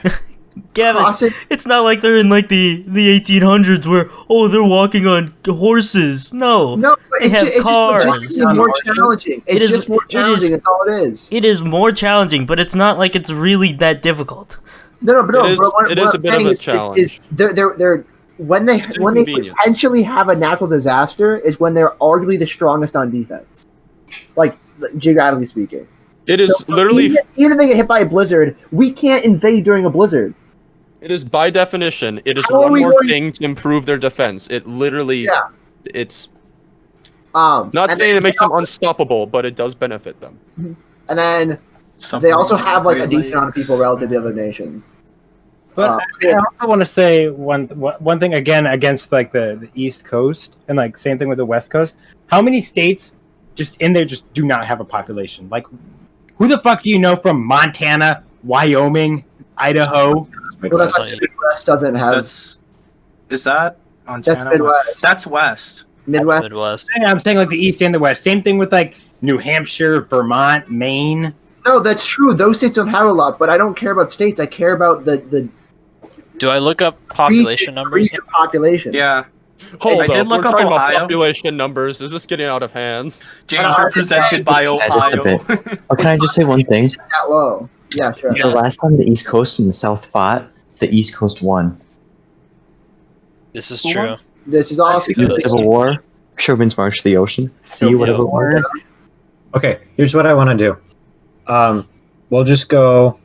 Gavin, Crossing- it's not like they're in like the 1800s where they're walking on horses. No, No, but They have it's cars. just logistically more challenging. It It's is- just more it is- challenging. That's all it is. it is more challenging, but it's not like it's really that difficult. No, but It is- what it I'm is a bit of saying a is challenge. they're when they inconvenient. potentially have a natural disaster is when they're arguably the strongest on defense, like geographically speaking. It is So literally, even if they get hit by a blizzard, we can't invade during a blizzard. it is by definition, it is How are one we more going- thing to improve their defense. It literally, Yeah. it's Not not saying it makes them unstoppable, but it does benefit them. And then they also have like a decent amount of people relative to other nations. But I also want to say one thing again against like the East Coast and like same thing with the West Coast. How many states just in there just do not have a population? Like, who the fuck do you know from Montana, Wyoming, Idaho? Well, that's That's Midwest doesn't have Is that Montana? That's Midwest. That's West. Midwest. That's Midwest. I'm saying like the East and the West. Same thing with like New Hampshire, Vermont, Maine. No, that's true. Those states don't have a lot, but I don't care about states. I care about the Do I look up population numbers? region population. Yeah. Hold I up, did look we're up talking Ohio. about population numbers. Is this getting out of hand? James represented by Just a Ohio. bit. Oh, can I just say one thing? That low. Yeah, sure. Yeah. The last time the East Coast and the South fought, the East Coast won. This is Who true. won? This is awesome. That's Civil War, Sherman's March to the Ocean. See whatever it was. Okay, here's what I want to do. We'll just go.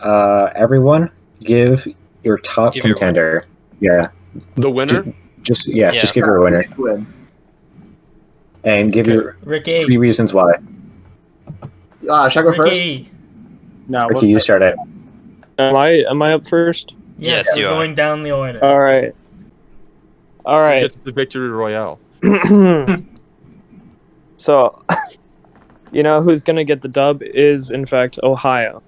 Everyone, give your top Give your contender. Yeah, The winner? just Yeah. just give your winner Win. and give your Ricky, 3 reasons why. Should I go first? Ricky. No, Ricky, you start it. Am I up first? Yes, Yes, we're you are. going down the order. All right. All right. It's the victory royale. So, you know who's gonna get the dub is in fact Ohio,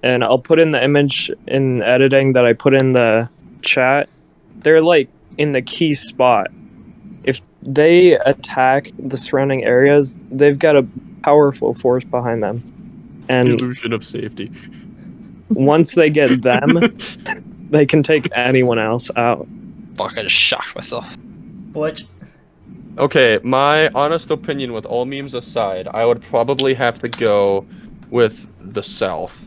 and I'll put in the image in editing that I put in the chat. They're like in the key spot. If they attack the surrounding areas, they've got a powerful force behind them. And Illusion of safety. once they get them, they can take anyone else out. Fuck, I just shocked myself. Butch. Okay, my honest opinion, with all memes aside, I would probably have to go with the South,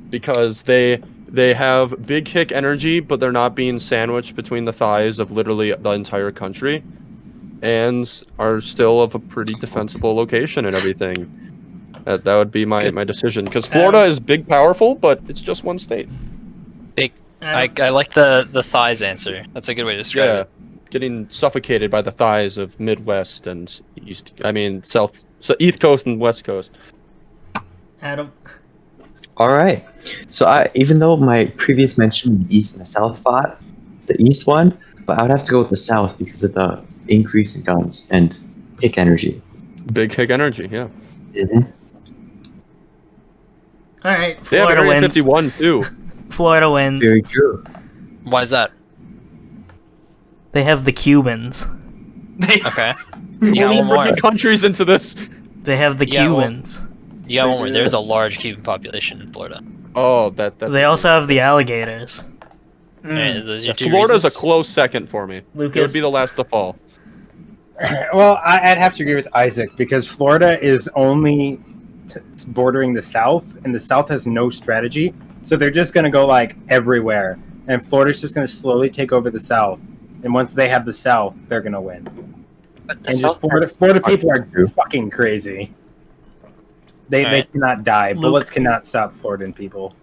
because they have big hick energy, but they're not being sandwiched between the thighs of literally the entire country, and are still of a pretty defensible location and everything. That would be my decision, because Florida is big, powerful, but it's just one state. Big. I like the thighs answer. That's a good way to describe it. Getting suffocated by the thighs of Midwest and East. I mean, East Coast and West Coast. Adam. All right. So even though my previous mention the East and the South fought, the East won, but I would have to go with the South because of the increase in guns and hick energy. Big hick energy, yeah. Mm-hmm. All right, They have Florida Area wins. 51 too. Florida wins. Very true. Why is that? They have the Cubans. Okay. You got one more. Bringing countries into this. They have the Yeah, well- Cubans. You got one more. There's a large Cuban population in Florida. Oh, that's. They also have the alligators. Alright, those are your two Florida's reasons. a close second for me. It Lucas. would be the last to fall. Well, I'd have to agree with Isaac because Florida is only bordering the South, and the South has no strategy. So they're just going to go like everywhere, and Florida's just going to slowly take over the South. And once they have the South, they're going to win. But the And South just Florida people are true. fucking crazy. They Alright. cannot die. Luke. Bullets cannot stop Floridan people.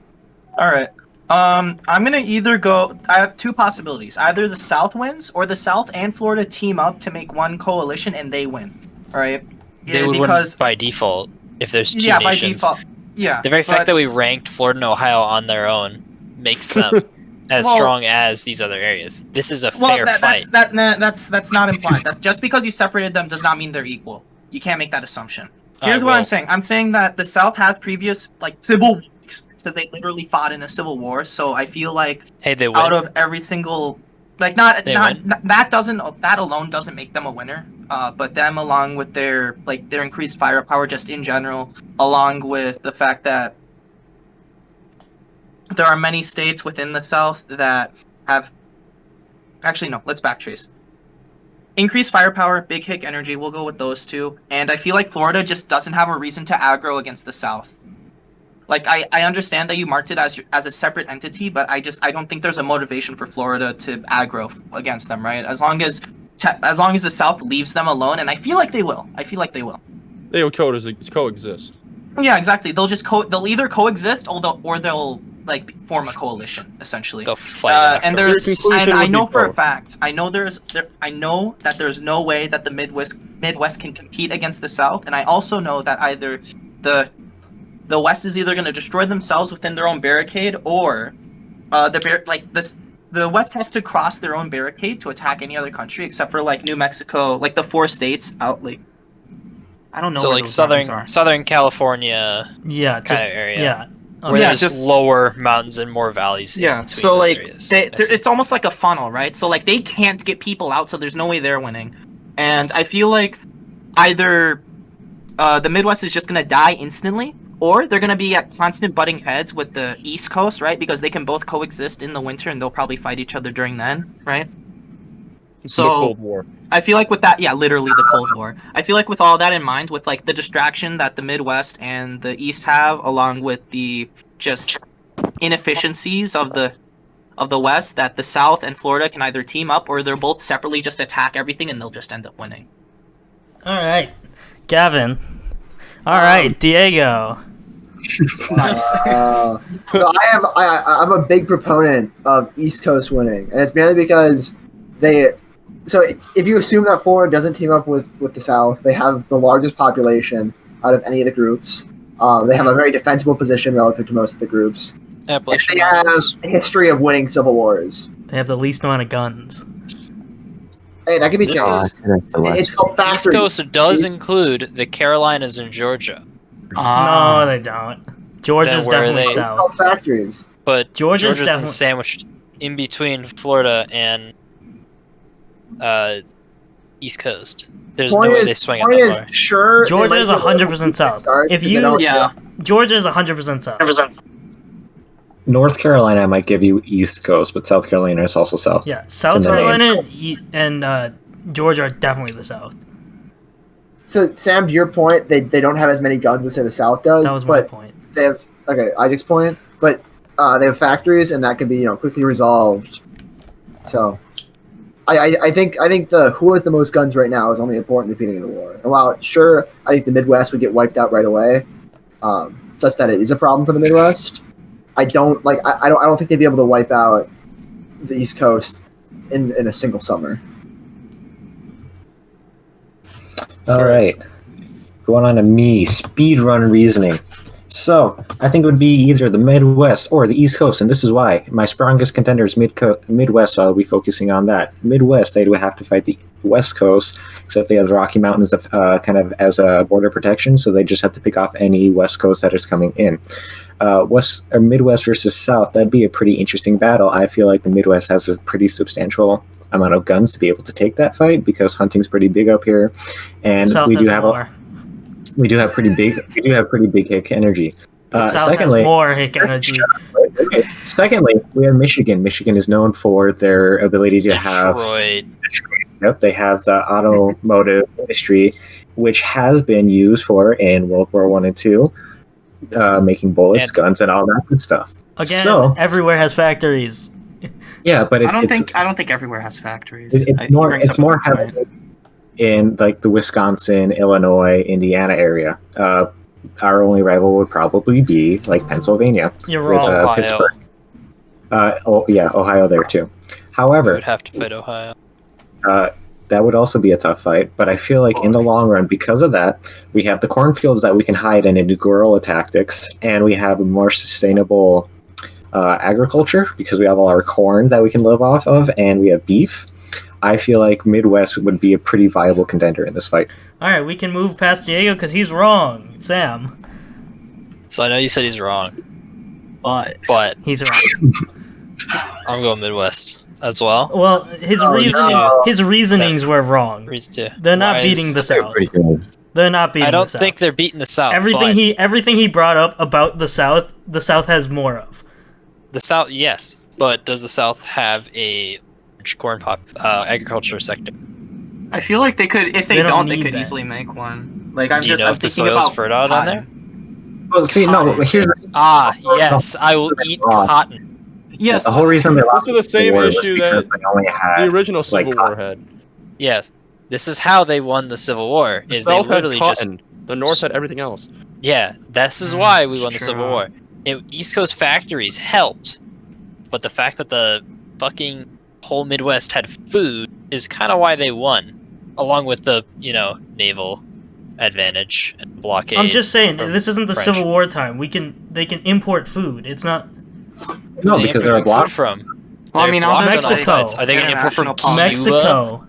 All right. I'm gonna either go. I have two possibilities. Either the South wins, or the South and Florida team up to make one coalition and they win. All right. They would win by default if there's two yeah, by nations. default. Yeah. The very fact but- that we ranked Florida and Ohio on their own makes them as Well- strong as these other areas. This is a well, fair fight. that's not implied. That's just because you separated them does not mean they're equal. You can't make that assumption. Here's what well- I'm saying. I'm saying that the South had previous civil because they literally fought in a civil war. So I feel like Hey, they win. out of every single They win. that alone doesn't make them a winner. But them along with their increased firepower just in general, along with the fact that there are many states within the South that have actually no, let's backtrace. Increased firepower, big hick energy, we'll go with those two. And I feel like Florida just doesn't have a reason to aggro against the South. Like I understand that you marked it as a separate entity, but I don't think there's a motivation for Florida to aggro against them, right? As long as the South leaves them alone, and I feel like they will. They will coexist. Yeah, exactly. They'll either coexist or they'll form a coalition essentially. They'll fight. And Your conclusion I would know be for a both. fact. I know that there's no way that the Midwest can compete against the South, and I also know that either the West is either going to destroy themselves within their own barricade, or the West has to cross their own barricade to attack any other country except for New Mexico, the 4 states out I don't know. So where like those mountains are. Southern California Yeah, kind just of area. yeah. Where Yeah, there's just- lower mountains and more valleys. Yeah, in between so those areas. I see. it's almost like a funnel, right? So they can't get people out, so there's no way they're winning. And I feel like either the Midwest is just gonna die instantly, or they're gonna be at constant butting heads with the East Coast, right? Because they can both coexist in the winter, and they'll probably fight each other during then, right? The So Cold War. I feel like with that, yeah, literally the Cold War. I feel like with all that in mind, with the distraction that the Midwest and the East have, along with the just inefficiencies of the West, that the South and Florida can either team up or they're both separately just attack everything and they'll just end up winning. All right, Gavin. All right, Diego. Nice. So I'm a big proponent of East Coast winning, and it's mainly because So if you assume that Florida doesn't team up with the South, they have the largest population out of any of the groups. They have a very defensible position relative to most of the groups. And Appalachian they have Mountains. a history of winning civil wars. They have the least amount of guns. Hey, that could be This changed. is- It's called East factory. Coast does include the Carolinas and Georgia, No, they don't. Georgia's Then where are definitely they? It's south. called factories. but Georgia's Georgia's definitely- sandwiched in between Florida and East Coast. There's no Point way is, they swing it point that is, far. sure. Georgia is 100% south. If you, Georgia is 100% south. North Carolina might give you East Coast, but South Carolina is also south. Yeah, South It's in the name. Carolina and Georgia are definitely the south. So Sam, to your point, they don't have as many guns as say the South does. That was my but point. They have Isaac's point, but they have factories, and that can be quickly resolved. So, I think the who has the most guns right now is only important at the beginning of the war. And while sure, I think the Midwest would get wiped out right away, such that it is a problem for the Midwest. I don't think they'd be able to wipe out the East Coast in a single summer. All right. Going on to me, speedrun reasoning. So, I think it would be either the Midwest or the East Coast, and this is why. My strongest contender is Midwest, so I'll be focusing on that. Midwest, they would have to fight the West Coast, except they have the Rocky Mountains kind of as a border protection, so they just have to pick off any West Coast that is coming in. West or Midwest versus South, that'd be a pretty interesting battle. I feel like the Midwest has a pretty substantial amount of guns to be able to take that fight because hunting's pretty big up here, and South we do has have more. we do have pretty big hick energy. South Secondly, has more hick energy. okay. Secondly, we have Michigan. Michigan is known for their ability to have. Detroit. Yep, they have the automotive industry, which has been used for in World War One and Two, making bullets, guns, and all that good stuff. Again, So, everywhere has factories. yeah, but I don't think everywhere has factories. it's more heavily in like the Wisconsin, Illinois, Indiana area. Our only rival would probably be like Pennsylvania. You're with, wrong. Ohio. Pittsburgh. Ohio there too. We However, would have to fight Ohio. that would also be a tough fight. But I feel like in the long run, because of that, we have the cornfields that we can hide in and do guerrilla tactics, and we have a more sustainable agriculture because we have all our corn that we can live off of, and we have beef. I feel like Midwest would be a pretty viable contender in this fight. All right, we can move past Diego because he's wrong. Sam, So I know you said he's wrong, But but he's wrong. I'm going Midwest as well. Well, his reasonings were wrong. Reason two. They're not Why beating the They're South. pretty good. They're not beating I don't the South. think they're beating the South. Everything he brought up about the South has more of. The South, yes, but does the South have a corn agriculture sector? I feel like they could. If They they don't don't, they need could that. easily make one. Like I'm Do you just know I'm if the thinking soil's about fertile down there? cotton. Well, see, no, here's Yes, I will eat cotton. Yes, the whole reason they lost This is the same war was issue because that they only had The original Civil like, War had. Yes, this is how they won the Civil War. The Is they South had literally just cotton. The North had everything else. this is why we won the true. Civil War. East Coast factories helped, but the fact that the fucking whole Midwest had food is kind of why they won, along with the naval advantage and blockade. I'm just saying, from this isn't the French. Civil War time. They can import food. It's not no, They because they're a import block. food from. Well, I They're mean, blocked all on all Mexico. sides. Are they going to import from International Cuba? Mexico.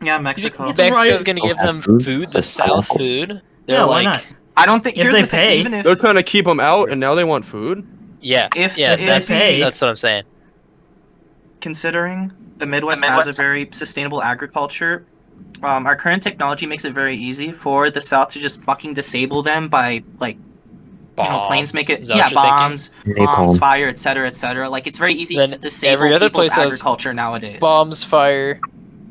Yeah, Mexico. It's Mexico's right- going to give them food, the South food. They're Yeah, why like, not? I don't think If here's they the thing, pay. even if They're trying to keep them out, and now they want food. yeah, If- yeah, if they that's pay- that's what I'm saying. considering the Midwest has a very sustainable agriculture, our current technology makes it very easy for the South to just fucking disable them by like planes make it Is that what you're thinking? bombs, Napalm. fire, etc. Like it's very easy Then to disable every other people's place has agriculture nowadays. Bombs, fire.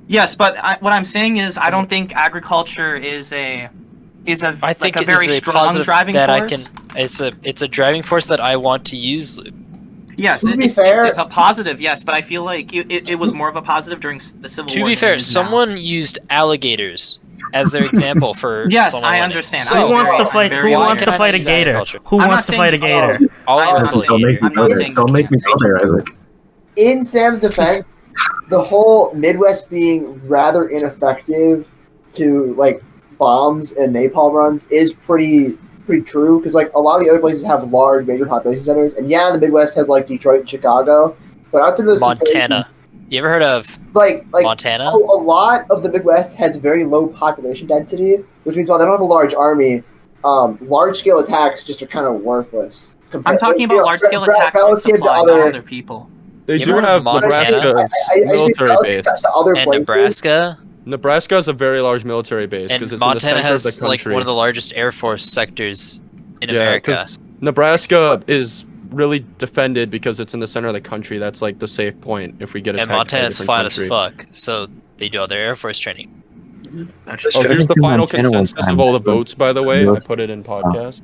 Yes, but what I'm saying is I don't think agriculture is a I think like a it very is a strong positive driving that force. It's a driving force that I want to use, Luke. Yes, To be it's fair- a positive, yes, but I feel like it was more of a positive during the Civil To War. be than fair, it is now. someone used alligators as their example for Yes, someone I winning. understand. So Who wants to very- fight? very Who aware. wants to Why fight a can't I use gator? agriculture? Who I'm wants not to fight a saying- gator? I'll I'm not wrestle saying- a gator. I'm not saying Don't you make me can't. go there, Isaac. In Sam's defense, the whole Midwest being rather ineffective to like bombs and napalm runs is pretty true because like a lot of the other places have large major population centers, and yeah, the Midwest has like Detroit and Chicago, but out to those Montana. You ever heard of like Montana? a lot of the Midwest has very low population density, which means while they don't have a large army, large scale attacks just are kind of worthless. I'm talking about large scale attacks and relative to supply, not other people. They You do remember have Montana? Nebraska's military base. To other And places. Nebraska. Nebraska is a very large military base because And it's Montana in the center of has the like country. one of the largest Air Force sectors in Yeah, America. 'cause Nebraska is really defended because it's in the center of the country. That's like the safe point if we get attacked And by a Montana's different flat country. as fuck, so they do all their Air Force training. That's Oh, I here's think the in final Montana one consensus time, of all the but- votes, by the way. I put it in podcast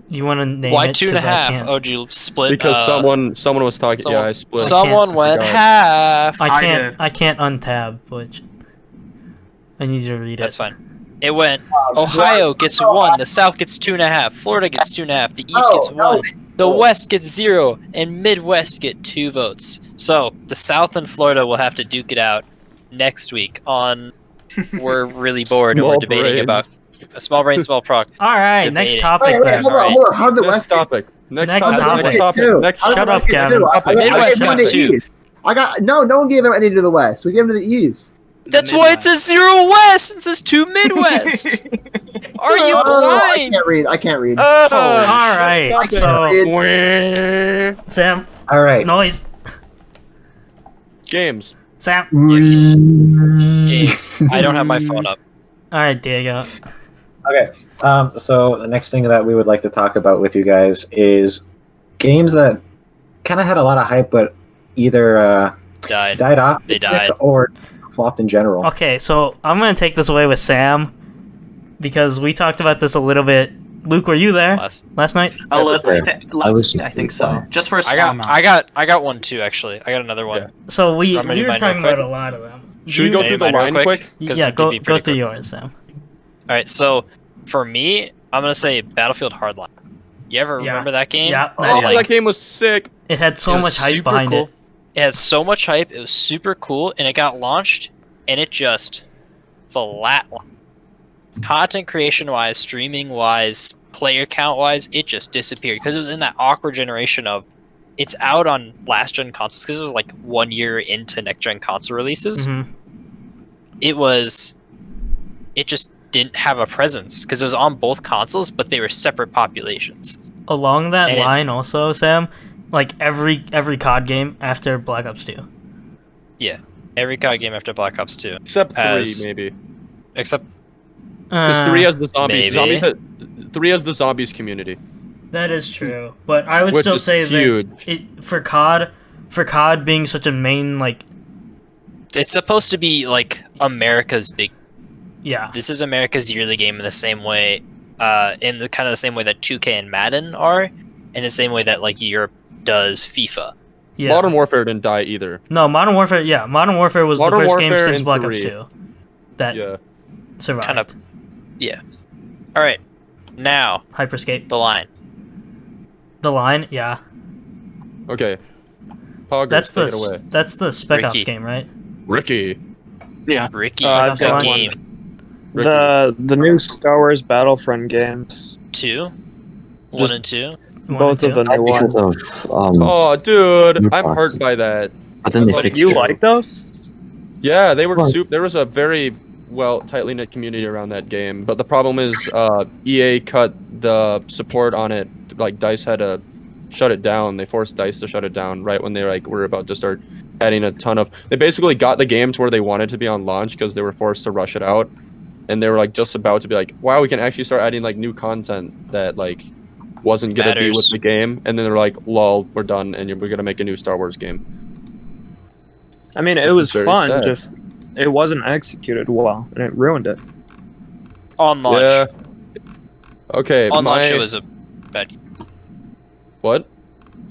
You want to name Why it? 2.5? 'Cause I can't. Oh, do you split? because someone was talking. someone- Yeah, I split. Someone I went forgot. half. I can't. did. I can't untab, Butch. I need you to read it. That's fine. It went. Ohio gets 1. The South gets 2.5. Florida gets 2.5. The East gets 1. The West gets 0, and Midwest get 2 votes. So the South and Florida will have to duke it out next week on. We're really bored and we're Small debating brains. about a small brain, small proc. All right, next Debating. topic Wait, then. hold on, Alright. hold on. How did the Next West get topic. Next Next topic. topic. Next topic. two? Next How did Shut the up, West get Gavin. two? Topic. I Midwest gave got one to 2. East. No one gave him any to the West. We gave him to the East. That's why it says 0 West and says 2 Midwest. Are you I blind? can't read. I can't read. All right, I can't so read. Sam, All right. noise. Games. Sam. Games. I don't have my phone up. All right, Diego. Okay. So the next thing that we would like to talk about with you guys is games that kind of had a lot of hype, but either Died. died off They died. or flopped in general. Okay, so I'm gonna take this away with Sam because we talked about this a little bit. Luke, were you there last night? A little, was I think so. Just for a small amount. I got one too actually. I got another one. Yeah. So we Want me to do were mine talking real about quick? a lot of them. Should we go through the Mine real line quick? 'Cause Yeah, it could go be through pretty quick. yours, Sam. All right, so for me, I'm gonna say Battlefield Hardline. You ever Yeah. remember that game? Yeah. Oh, Like, that game was sick. It had so it was much hype super behind cool. it. It has so much hype. It was super cool, and it got launched, and it just flatlined. Content creation wise, streaming wise, player count wise, it just disappeared because it was in that awkward generation of it's out on last gen consoles because it was like 1 year into next gen console releases. Mhm. It just didn't have a presence because it was on both consoles, but they were separate populations. Along that And- line, also, Sam, like every COD game after Black Ops 2. Yeah, every COD game after Black Ops 2, Except 3, As- maybe. except Because 3 has the zombies. maybe. 3 has the zombies community. That is true, but I would Which still is say huge. that for COD being such a main it's supposed to be like America's big. yeah. This is America's yearly game in the same way, in the kind of the same way that 2K and Madden are, in the same way that like Europe does FIFA. Yeah. Modern Warfare didn't die either. No, Modern Warfare. Yeah, Modern Warfare was Modern the first game Warfare since and Black 3. Ops 2 that Yeah. survived. Kind of, yeah. All right, now Hyperscape. the line. The line, yeah. Okay. Poggers, That's take it away. the Spec Ops Ricky. game, right? Ricky. Ricky, I've good got game. Ricky. The new Star Wars Battlefront games. 2, 1 Just- and 2. Both of the new Because ones. of Oh, dude, New I'm box. hurt by that. but then they But fixed You it. like those? Yeah, they were Right. There was a very tightly knit community around that game, but the problem is EA cut the support on it. Like DICE had to shut it down. They forced DICE to shut it down right when they were about to start adding a ton of. They basically got the game to where they wanted to be on launch because they were forced to rush it out, and they were like just about to be like, wow, we can actually start adding like new content that like wasn't gonna be with Matters. the game, and then they're like, lol, we're done, and we're gonna make a new Star Wars game. I mean, it was Very fun. sad. Just it wasn't executed well, and it ruined it. On launch. Yeah. Okay. On launch, my- it was a bad. What?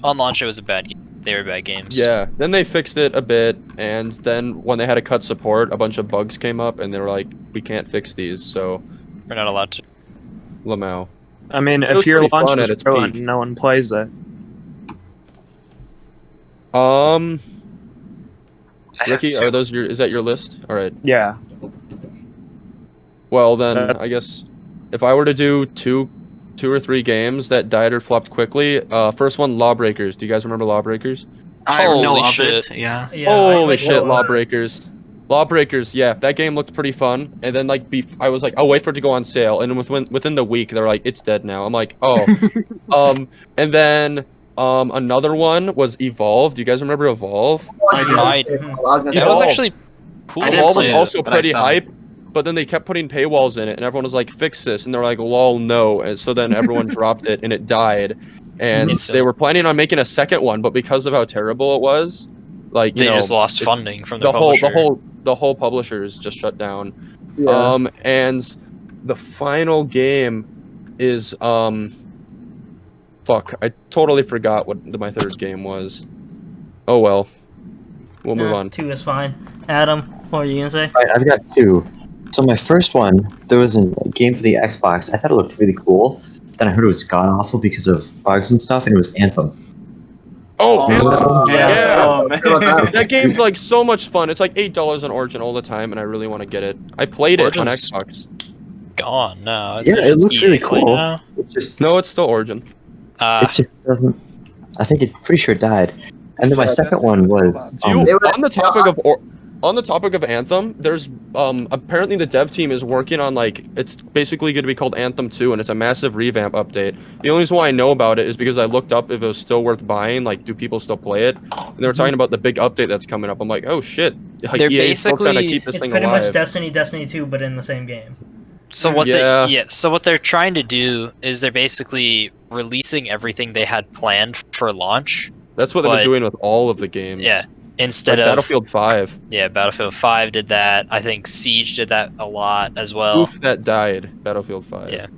On launch, it was a bad game. They were bad games. Yeah, then they fixed it a bit, and then when they had to cut support, a bunch of bugs came up, and they were like, we can't fix these, so We're not allowed to. Lamau. I mean, It was if your pretty launch fun is at its ruined, peak. no one plays it. Ricky, is that your list? All right. Yeah. Well, then, That- I guess if I were to do two or three games that died or flopped quickly, first one, Lawbreakers. Do you guys remember Lawbreakers? I know Holy of shit. it. Yeah. Yeah, Holy shit, Lawbreakers. Lawbreakers, yeah, that game looked pretty fun. And then I was like, I'll wait for it to go on sale. And within the week, they're like, it's dead now. I'm like, oh. And then Another one was Evolve. Do you guys remember Evolve? I do. That was actually cool. I didn't Evolve play was it, also but I pretty saw hype, but then they kept putting paywalls in it, and everyone was like, "Fix this," and they're like, "Lol, no." And so then everyone dropped it, and it died. And Instantly. they were planning on making a second one, but because of how terrible it was, like They just lost funding from the their publisher. whole publishers just shut down. Yeah. And the final game is fuck, I totally forgot what my third game was. Oh well. We'll move on. 2 is fine. Adam, what were you gonna say? Right, I've got 2. So my first one, there was a game for the Xbox. I thought it looked really cool. Then I heard it was god awful because of bugs and stuff, and it was Anthem. Oh, Anthem. yeah. Yeah. That game's like so much fun. It's like $8 on Origin all the time, and I really want to get it. I played it on Origin's Xbox. Gone now. Yeah, it looked really EA cool. now? It just, No, it's still Origin. it just doesn't. I think it's pretty sure it died. And then my second one was. Do you, It was- on the topic of Anthem, there's apparently the dev team is working on like it's basically going to be called Anthem 2, and it's a massive revamp update. The only reason why I know about it is because I looked up if it was still worth buying. Like, do people still play it? And they were talking about the big update that's coming up. I'm like, oh shit! Like, They're EA is still trying to basically- keep this It's thing pretty alive. much Destiny 2, but in the same game. So what Yeah. so what they're trying to do is they're basically releasing everything they had planned for launch. That's what they've but- been doing with all of the games. Yeah. Instead Like of Battlefield 5. Yeah, Battlefield 5 did that. I think Siege did that a lot as well. Oof, that died. Battlefield 5. Yeah.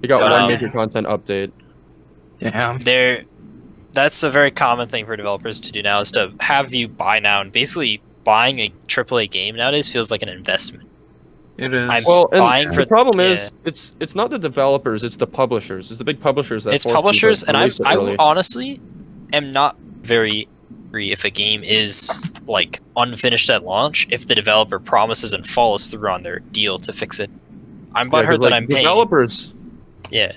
You got Wow. one major content update. Yeah. That's a very common thing for developers to do now is to have you buy now, and basically buying a AAA game nowadays feels like an investment. It is. I'm Well, and buying for the problem yeah. is, it's not the developers, it's the publishers. It's the big publishers that It's force people publishers, to and release it I early. honestly am not very angry if a game is like unfinished at launch if the developer promises and follows through on their deal to fix it. I'm Yeah, 'cause, butthurt that like, I'm paying. developers. Yeah,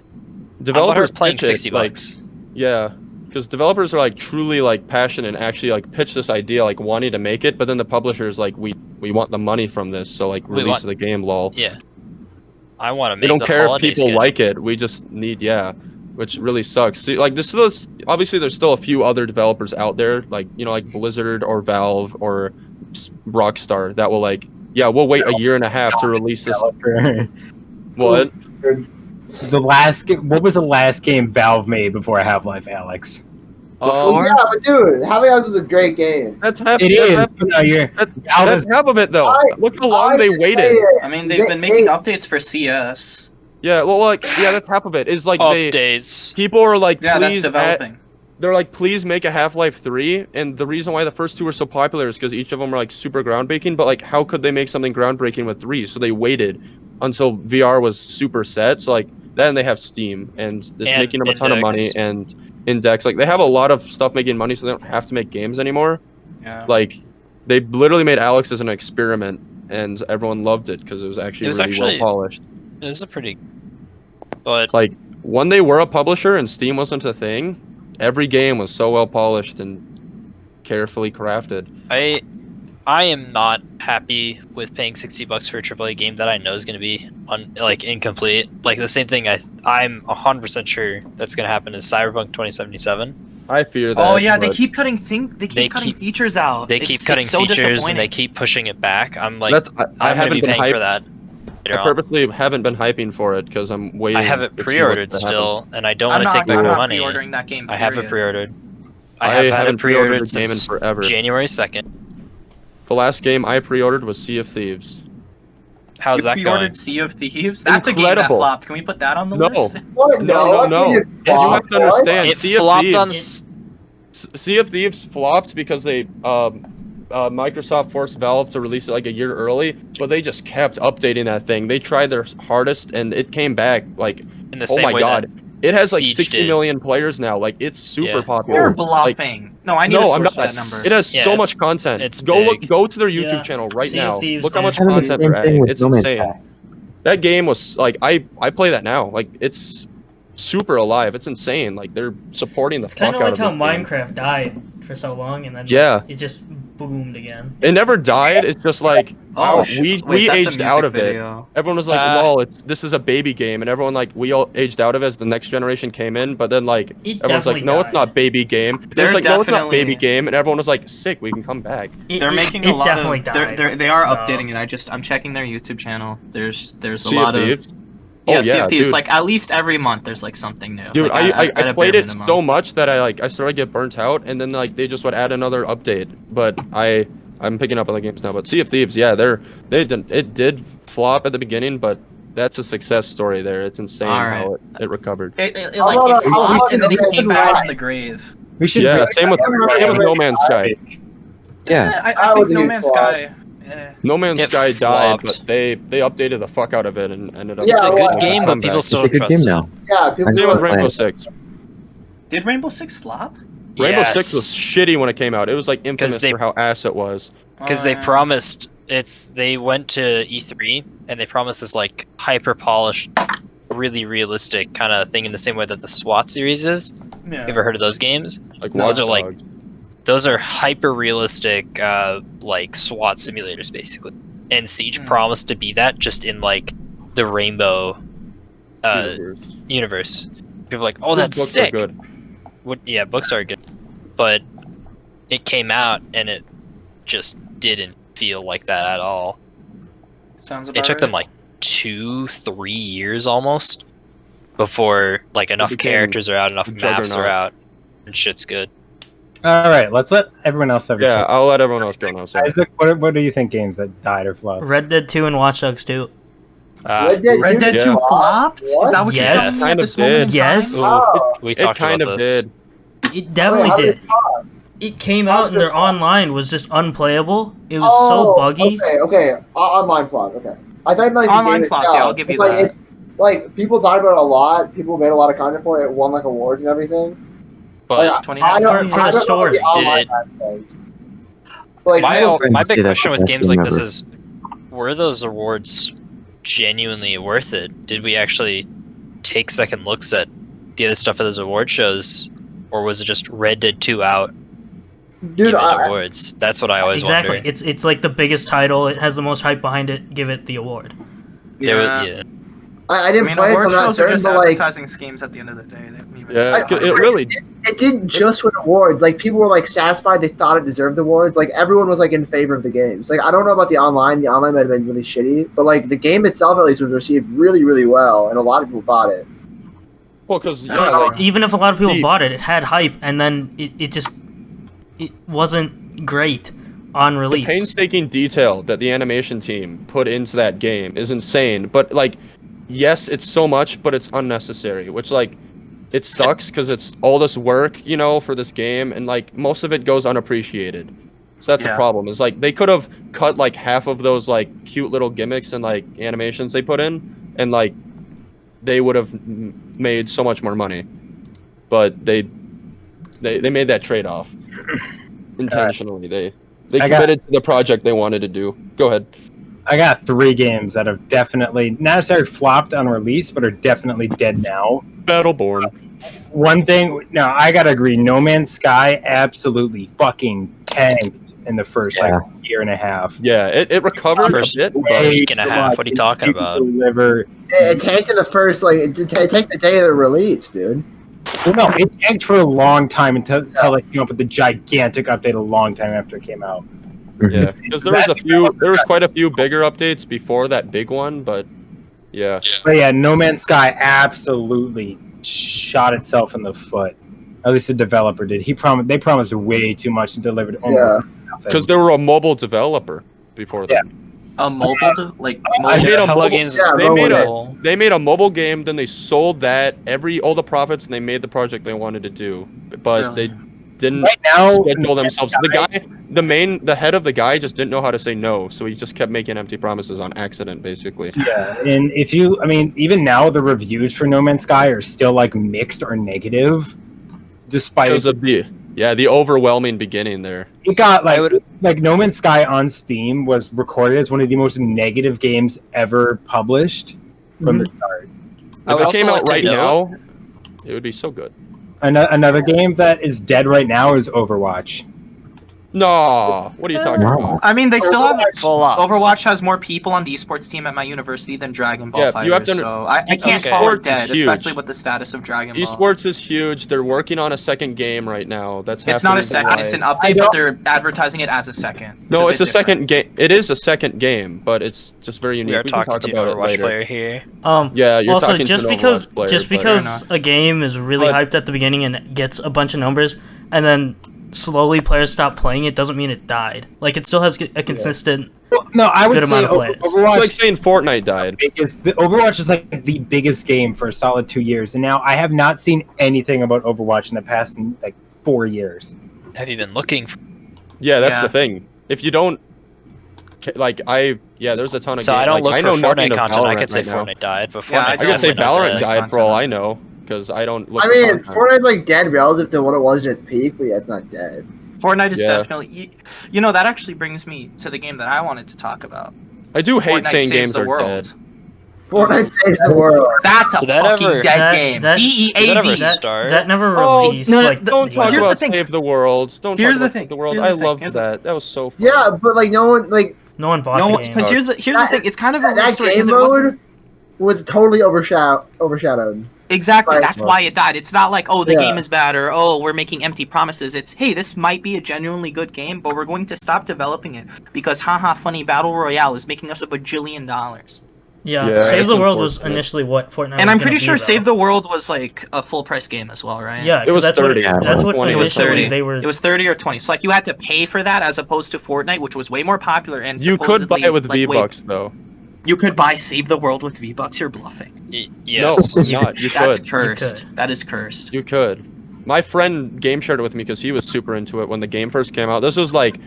Developers I'm butthurt paying pitch it, 60 like, bucks. Yeah, because developers are like truly like passionate and actually like pitch this idea like wanting to make it, but then the publishers like we want the money from this, so like We release want- the game, lol. Yeah, I want to make. We don't the care if holiday people schedule. like it. We just need which really sucks. See, like obviously there's still a few other developers out there like like Blizzard or Valve or Rockstar that will like we'll wait a year and a half to release this. What? The last game. What was the last game Valve made before Half-Life, Alex? Well, yeah, but dude, Half-Life was a great game. That's half. It that's is. half- But no, you're, Valve That's is, half of it though. Look how long I'm they just waited. saying, I mean, they've been making updates for CS. Yeah, well, like that's half of it. Is like Updates. people are like, Yeah, that's please developing. they're like, please make a Half-Life 3, and the reason why the first two were so popular is because each of them are like super groundbreaking. But like, how could they make something groundbreaking with 3? So they waited until VR was super set. So like, then they have Steam, and it's making them a ton of money, Index. and Index. Like, they have a lot of stuff making money, so they don't have to make games anymore. Yeah. Like, they literally made Alex as an experiment, and everyone loved it because it was actually really well polished. This is a pretty. But Like, when they were a publisher and Steam wasn't a thing, every game was so well polished and carefully crafted. I am not happy with paying 60 bucks for a AAA game that I know is going to be incomplete. Like the same thing I'm 100% sure that's going to happen is Cyberpunk 2077. I fear that. Oh yeah, they but keep cutting features out. They It's- keep cutting it's so features and disappointing. they keep pushing it back. I'm like, that's I I'm going to haven't be been paying hyped. for that. I later on. purposely haven't been hyping for it because I'm waiting. I have it to see pre-ordered what's gonna still, and I don't I'm want to not, take my I'm not money. pre-ordering that game. I have it period. pre-ordered. I happen. have had haven't it pre-ordered pre-ordered a game in since forever. January 2nd. The last game I pre-ordered was Sea of Thieves. How's You that pre-ordered going? Sea of Thieves? That's a game that Incredible. flopped. Can we put that on the No. list? What? No. You You have to understand. It Sea of flopped Thieves. on. Sea of Thieves flopped because they Microsoft forced Valve to release it like a year early, but they just kept updating that thing. They tried their hardest, and it came back like, In the oh same my way god, it has like Siege 60 did. million players now. Like, it's super Yeah. popular. You're Like, bluffing. No, I need no, a I'm source not. for that number. It has Yeah, so it's- much content. it's Go to their YouTube Yeah. channel right Sea of now. Thieves Look how much is- Kind of the content same they're thing adding. with It's No Man's insane. Sky. That game was like I play that now. Like, it's super alive. It's insane. Like, they're supporting the It's fuck kind of out like of how this game. Minecraft died for so long, and then Yeah. it just boomed again. It never died. It's just like we Wait, that's a aged out music of video. it. Everyone was like, "Lol, this is a baby game," and everyone like we all aged out of it as the next generation came in. But then like It everyone's like, definitely "No, it's died. not baby game." They're It's like, "No, it's not baby definitely- game," and everyone was like, "Sick, we can come back." They're making a lot definitely of. died. They are No. updating it. I'm checking their YouTube channel. There's a Sea of lot of. Thieves? Yeah, Oh, Sea yeah, of Thieves. dude. Like at least every month there's like something new. Dude, like, I at a played bare it minimum. so much that I started to get burnt out, and then like they just would add another update. But I'm picking up on the games now. But Sea of Thieves, yeah, it did flop at the beginning, but that's a success story there. It's insane how it recovered. It How about flopped and then it No came Man's back Sky? from the grave. We should. Yeah, same with Yeah. No Man's Sky. Yeah. I was think a No huge Man's flop. Sky. No Man's It Sky died, flopped. but they updated the fuck out of it and ended up. Yeah, It's a well, good yeah. game, but people It's still a don't good trust game it. now. Yeah, people Same were with like, Rainbow Right. Six. Did Rainbow Six flop? Rainbow Six was Yes. shitty when it came out. It was like infamous they- for how ass it was. Because they promised they went to E3 and they promised this like hyper polished, really realistic kind of thing in the same way that the SWAT series is. Yeah. You ever heard of those games? Like Those Watch are, like, Dogs. Those are hyper realistic like SWAT simulators basically. And Siege promised to be that just in like the Rainbow universe. People are like, oh, Those that's books are sick. good. Yeah, books are good, but it came out and it just didn't feel like that at all. Sounds about It took them right. like 2-3 years almost before like enough became characters are out, enough a maps are juggernaut. out, and shit's good. All right, let's let everyone else have a Yeah, turn. I'll let everyone else go now. Sorry. Isaac, what do you think games that died or flopped? Red Dead 2 and Watch Dogs 2. Red Dead Red Dead 2 Yeah. flopped? Is that what Yes. you're telling me Kind at of this moment in did. Yes. time? Oh. We It talked kind about of this. did. It definitely Wait, how did. It came out and their online was just unplayable. It was so buggy. Okay. Online flop. Okay. I thought like Online the game flop, itself. yeah, I'll give you It's like, that. It's like people talk about it a lot. People made a lot of content for it. It won like awards and everything. But Like, 20 I don't, for I the don't story, know the online did it- aspect. Like, my people- friend my would say big that's question the with best games game like this ever. is, were those awards genuinely worth it? Did we actually take second looks at the other stuff at those award shows, or was it just Red Dead 2 out dude, giving I, awards? That's what I always Exactly. wonder. It's like the biggest title. It has the most hype behind it. Give it the award. There was- Yeah. yeah. I I didn't mean, play, so award I'm not shows are certain, just but like, advertising schemes at the end of the day. They don't even Yeah, just- it really. it didn't just win awards. Like people were like satisfied they thought it deserved awards. Like everyone was like in favor of the games. Like I don't know about the online. The online might have been really shitty, but like the game itself at least was received really, really well, and a lot of people bought it. Well, because yeah, Oh. like, Even if a lot of people The- bought it, it had hype, and then it wasn't great on the release. painstaking detail that the animation team put into that game is insane. But like, yes, it's so much, but it's unnecessary. Which like, it sucks because it's all this work, you know, for this game, and like most of it goes unappreciated. So that's the Yeah. problem. Is like they could have cut like half of those like cute little gimmicks and like animations they put in, and like they would have made so much more money. But they made that trade off intentionally. They I got- committed to the project they wanted to do. Go ahead. I got 3 games that have definitely not necessarily flopped on release, but are definitely dead now. Battleborn. One thing, no, I gotta agree. No Man's Sky absolutely fucking tanked in the first like year and a half. Yeah, it recovered First a bit, but week and a half. What are you talking about? Deliver. It tanked in the first like it tanked the day of the release, dude. Well, no, it tanked for a long time until like came up with the gigantic update a long time after it came out. yeah, because there was quite a few bigger updates before that big one, but yeah. But yeah, No Man's Sky absolutely shot itself in the foot. At least the developer did. They promised way too much and delivered almost nothing. Because they were a mobile developer before that. A mobile, like I made a Hello mobile, Games. Yeah, they made a mobile game, then they sold that all the profits, and they made the project they wanted to do, but Really? they didn't Right now, schedule themselves. The head of the guy just didn't know how to say no, so he just kept making empty promises on accident, basically. Yeah, and even now the reviews for No Man's Sky are still like mixed or negative, despite Because of the overwhelming beginning there. it got like No Man's Sky on Steam was recorded as one of the most negative games ever published from the start. I If would it also came like out to right know- now, it would be so good. Another game that is dead right now is Overwatch. No, what are you talking No. about? I mean, they still have Full up. Overwatch has more people on the esports team at my university than Dragon Ball Yeah, Fighters, you have to- so I can't Okay. call Esports it is dead, huge. especially with the status of Dragon Ball. Esports is huge. They're working on a second game right now. That's It's not a happening second; it's live. an update, but they're advertising it as a second. No, it's a bit second game. It is a second game, but it's just very unique. We are can talking talk to an about it Overwatch later. player here. Yeah, you're also, talking just to an because Overwatch player, just but- because a game is really But- hyped at the beginning and gets a bunch of numbers, and then slowly players stop playing it, doesn't mean it died. Like it still has a consistent. Well, no, I would Good say amount of players. Overwatch. It's like saying Fortnite died. Overwatch is like the biggest game for a solid 2 years, and now I have not seen anything about Overwatch in the past like 4 years. Have you been looking? Yeah, that's Yeah. the thing. If you don't, there's a ton of. So games. I don't like, look know for nothing Fortnite of content. I Valorant could say right now. Fortnite died, but Yeah, Fortnite's I could say definitely Valorant not died for content. all I know because I don't look. I for mean, content. Fortnite's like dead relative to what it was in its peak, but yeah, it's not dead. Fortnite is Yeah. definitely. You know, that actually brings me to the game that I wanted to talk about. I do hate Fortnite saying saves games the are world. dead. Fortnite saves the world. That's a Did that fucking ever- dead That- game. that- DEAD. Did that ever That, Start. that never Oh, released. no, like Don't talk Here's the about thing. Save the World. Don't Here's talk the about thing. Save the World. Here's the I thing. loved Here's the that. That was so fun. Yeah, but like no one like no one bought No, the because game. here's the thing. It's kind of a weird that story, game 'cause it wasn't- mode was totally overshadowed. Exactly. Right. That's why it died. It's not like, oh, the Yeah. game is bad or oh, we're making empty promises. It's hey, this might be a genuinely good game, but we're going to stop developing it because haha, funny battle royale is making us $1 bajillion. Yeah, Yeah, Save it's the World was unfortunate. initially what Fortnite. And was I'm gonna pretty be, sure though. Save the World was like a full price game as well, right? Yeah, It was 'cause that's 30. What, that's what 20. It was initially 30. they were. It was 30 or 20. So like you had to pay for that as opposed to Fortnite, which was way more popular and You could buy supposedly, it with like, V-Bucks though. You could buy Save the World with V-Bucks. You're bluffing. Yes. No, it's not. You That's could. cursed. That is cursed. You could. My friend game shared it with me because he was super into it when the game first came out. This was like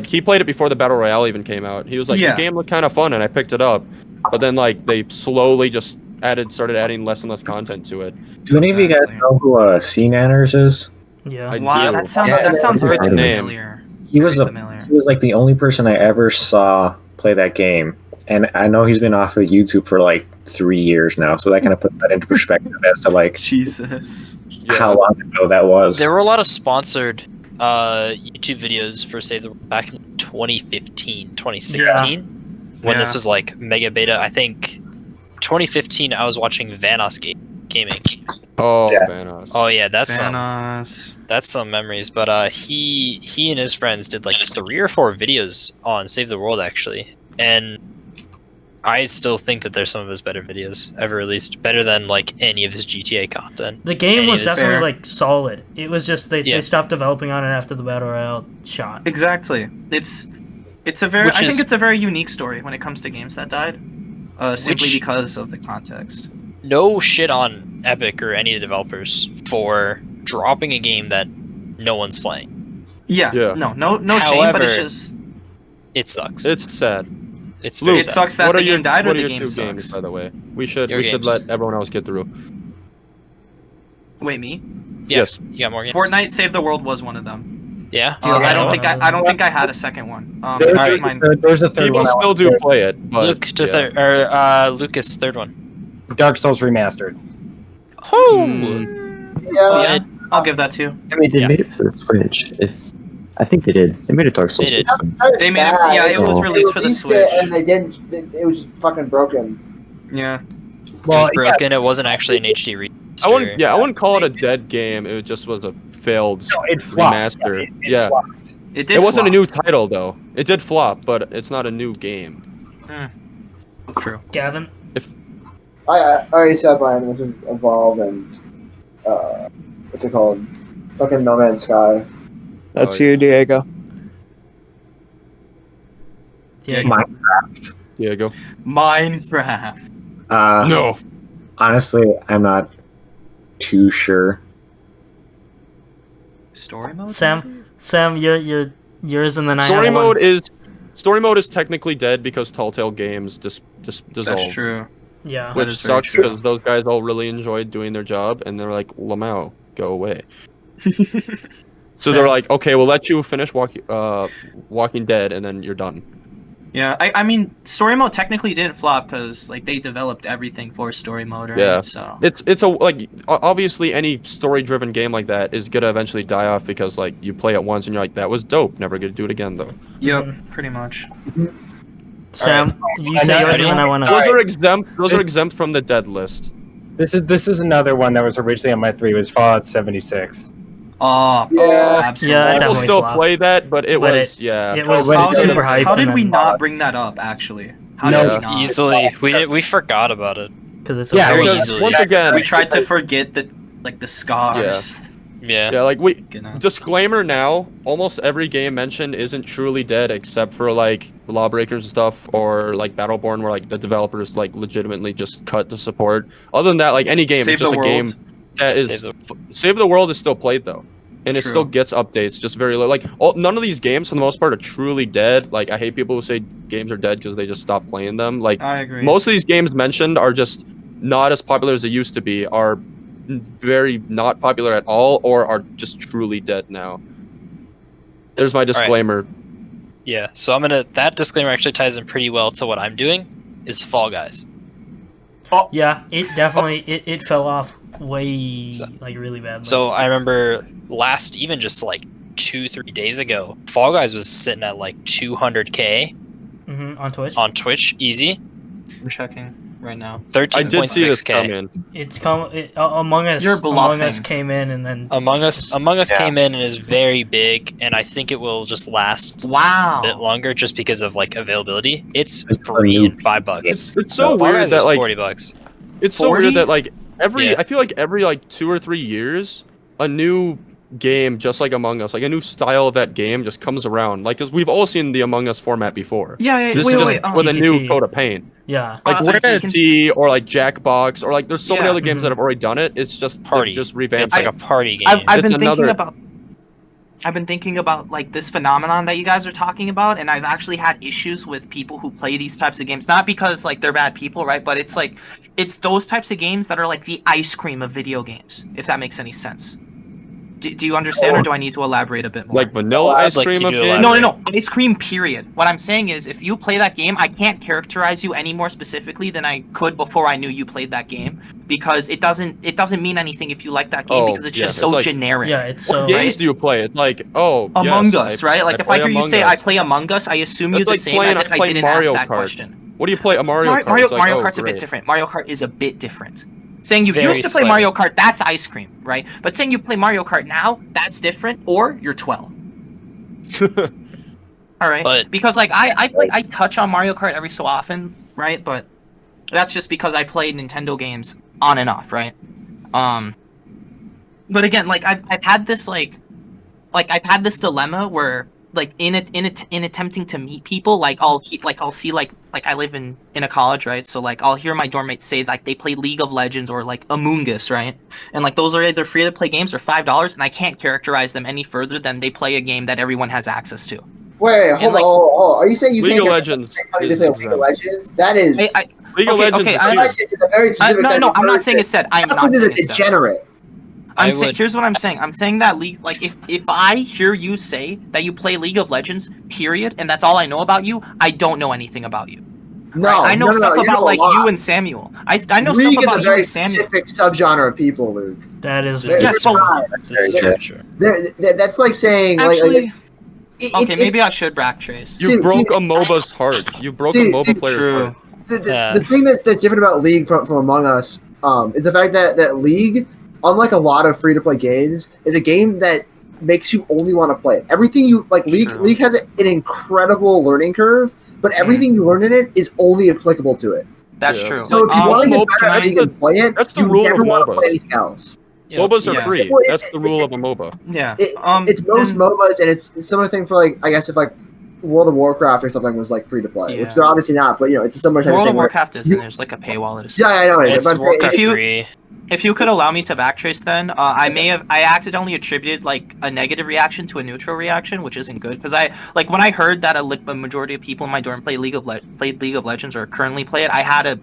he played it before the battle royale even came out. He was like, Yeah. the game looked kind of fun, and I picked it up. But then like they slowly just started adding less and less content to it. Do any of you guys Exactly. know who Sea Nanners is? Yeah. I Wow, do. that sounds Yeah, very heard the name. familiar. He was Very a familiar. he was like the only person I ever saw play that game, and I know he's been off of YouTube for like 3 years now. So that kind of puts that into perspective as to like Jesus. Yeah. how long ago that was. There were a lot of sponsored YouTube videos for Save the World back in 2015, 2016, when this Yeah. was like mega beta. I think 2015, I was watching Vanos Gaming. Oh, Yeah. Vanos. Oh yeah, that's Thanos. some memories. But he and his friends did like 3 or 4 videos on Save the World actually, and I still think that they're some of his better videos ever released, better than like any of his GTA content. The game Any was of his- definitely Fair. like solid. It was just they Yeah. stopped developing on it after the battle royale shot. Exactly. It's a very. Which I is- think it's a very unique story when it comes to games that died, simply Which- because of the context. No shit on Epic or any of the developers for dropping a game that no one's playing. Yeah. Yeah. No shame, but it's However, just It sucks. It's sad. It's Luke, very it sad. sucks that what the are your- game died or what are the your game two sucks. games, by the way? We should Your should games. let everyone else get through. Wait, me? Yeah, Yes. you got more games? Fortnite Save the World was one of them. Yeah. Yeah, I don't yeah. think I don't think I had a second one. There's, That's mine. there's a third People one. I still want do to play it, but Luke to yeah. third or Lucas third one. do. Dark Souls remastered. Yeah. Yeah, I'll give that to you. I mean, they Yeah. made it for the Switch. I think they did. They made a Dark Souls. They did. system. They made it. Yeah, it was Oh. released for the It, Switch. and they didn't. It was just fucking broken. Yeah. It was broken. It wasn't actually an HD remaster. I wouldn't call it a dead game. It just was a failed No, it flopped. remaster. It Yeah. flopped. It did. It wasn't a flop. new title though. It did flop, but it's not a new game. True. Gavin, I already said mine, which was Evolve and what's it called? Fucking No Man's Sky. That's Oh, yeah. you, Diego. yeah, Minecraft. Diego. Minecraft. No. Honestly, I'm not too sure. Story mode. Sam, you're yours, and then I Story have one. mode is technically dead because Tall Tale Games dissolved. That's true. Yeah, That Which is very sucks true. because those guys all really enjoyed doing their job, and they're like, Lamau, go away. So they're like, okay, we'll let you finish Walking Dead, and then you're done. Yeah, I mean, story mode technically didn't flop because like they developed everything for story mode, right? Yeah. So It's a like obviously any story-driven game like that is gonna eventually die off because like you play it once and you're like that was dope, never gonna do it again though. yep, Mhm. pretty much. Sam, you I say know- yours, and then I want to. Those are exempt. Those are exempt from the dead list. This is another one that was originally on my 3. Was Fallout 76. Oh, Yeah. absolutely. Yeah, that People definitely still flopped. play that, but it But was yeah. It was But How it's did, super hyped. how did and we then- not bring that up? Actually, how Yeah. did we not? Easily, we forgot about it. Because it's Yeah, a very Because easily. once again, We tried to forget the scars. Yeah. yeah, like we You know? disclaimer now. Almost every game mentioned isn't truly dead, except for like Lawbreakers and stuff, or like Battleborn, where like the developers like legitimately just cut the support. Other than that, like any game, Save it's just the a World. game that is Save the World is still played though, and it True. still gets updates, just very low. Like none of these games, for the most part, are truly dead. Like I hate people who say games are dead because they just stop playing them. Like I agree. most of these games mentioned are just not as popular as they used to be, are very not popular at all, or are just truly dead now. There's my disclaimer. Yeah. So that disclaimer actually ties in pretty well to what I'm doing is Fall Guys. Yeah, it definitely it fell off way So- like really badly. So I remember even just like 2-3 days ago, Fall Guys was sitting at like 200K on Twitch, on Twitch, easy. I'm checking right now. I did see this 13.6K. come in. it's Among Us. You're Among Us bluffing. came in and then Among Us came in and is very big, and I think it will just last Wow. a bit longer just because of like availability. It's It's free new. and $5. It's so Fall weird Guys that is like $40. it's so 40? weird that like Yeah. I feel like every like 2 or 3 years a new game just like Among Us, like a new style of that game just comes around. Like, because we've all seen the Among Us format before. Yeah, This wait, is wait, just with a new TTT. coat of paint. yeah, Like Uh, I TNT or like Jackbox or like there's so many Yeah. other games Mhm. that have already done it. It's just Party. just revamped. It's like a party game. I've It's been thinking another- about like this phenomenon that you guys are talking about, and I've actually had issues with people who play these types of games. Not because like they're bad people, right? But it's like it's those types of games that are like the ice cream of video games, if that makes any sense. Do you understand, or do I need to elaborate a bit more? like vanilla I'd ice like cream you of to games. elaborate. No, ice cream. Period. What I'm saying is, if you play that game, I can't characterize you any more specifically than I could before I knew you played that game, because it doesn't mean anything if you like that game, Oh, because it's yeah, just it's so like- generic. yeah. It's What so games do you play? It's like Among yes, Us, right? Like if I play hear you Among say I Us. play Among Us, I assume you That's the like same playing- as if I I play didn't Mario ask that Kart. question. What do you play? A Mario Kart. Mario It's like, Kart's a great. bit different. Mario Kart is a bit different. Saying you Very used to play slightly. Mario Kart, that's ice cream, right? But saying you play Mario Kart now, that's different, or you're 12. All right, But- because like I touch on Mario Kart every so often, right? But that's just because I play Nintendo games on and off, right? But again, like I've had this I've had this dilemma where like in attempting to meet people, like I'll see like I live in a college, right? So like I'll hear my dorm mates say like they play League of Legends or like Among Us, right? And like those are either free to play games or $5, and I can't characterize them any further than they play a game that everyone has access to. Wait, hold like- on. Are you saying you League can't of get Legends. somebody to is play League of exempt. Legends? That is. League League of Okay, Legends okay, is I- huge. It's a very specific No, type no, of I'm not person. saying it's said. I am That not person saying is a it's said. degenerate. I I'm saying, would- here's what I'm saying. I'm saying that like if I hear you say that you play League of Legends, period, and that's all I know about you, I don't know anything about you. No, Right? I know no, stuff you know about a like lot. you and Samuel. I know League stuff is a about you very and Samuel. specific subgenre of people, Luke. that is This very Yes, is but- true. This is Very very true. That's like saying Actually, it- okay, it- maybe I should backtrace. You See- broke see- a MOBA's heart. You broke see- a MOBA see- player's True. heart. the thing that's different about League from Among Us is the fact that League, unlike a lot of free to play games, is a game that makes you only want to play it. Everything you like, True. League has an incredible learning curve, but everything you learn in it is only applicable to it. That's Yeah. true. So if you Um, want to get MOBA- better at that's League and play it, that's the you rule never of want to MOBAs. play anything else. MOBAs are Yeah. free. Well, That's the rule of a MOBA. Yeah. It's most then- MOBAs, and it's a similar thing for like I guess if like World of Warcraft or something was like free to play, Yeah. which they're obviously not, but you know it's a similar type World of of thing. where- Warcraft is, and there's like a paywall that is. Yeah, I know it. It's but Warcraft if you- 3. If you could allow me to backtrace, then I accidentally attributed like a negative reaction to a neutral reaction, which isn't good because when I heard that a majority of people in my dorm played League of Legends or currently play it, I had a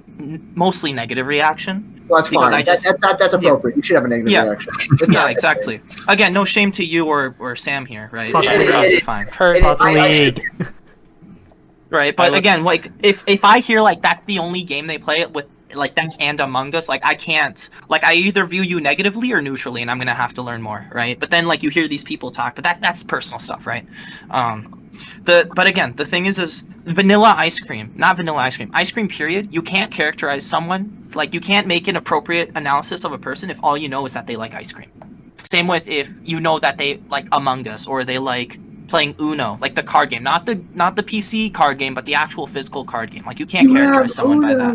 mostly negative reaction. Well, that's because fine. I just- That's appropriate. You should have a negative Yeah. reaction. It's Yeah, not- exactly. Again, no shame to you or Sam here, right? Fuck Everyone it. else is fine. Fuck I- the league. Right, but again, like if I hear like that's the only game they play with like that and Among Us, like I can't, like I either view you negatively or neutrally, and I'm gonna have to learn more, right? But then like you hear these people talk, but that's personal stuff, right? But again, the thing is vanilla ice cream, not vanilla ice cream period. You can't characterize someone, like you can't make an appropriate analysis of a person if all you know is that they like ice cream. Same with if you know that they like Among Us or they like playing Uno, like the card game, not the PC card game, but the actual physical card game. Like you can't characterize someone by that.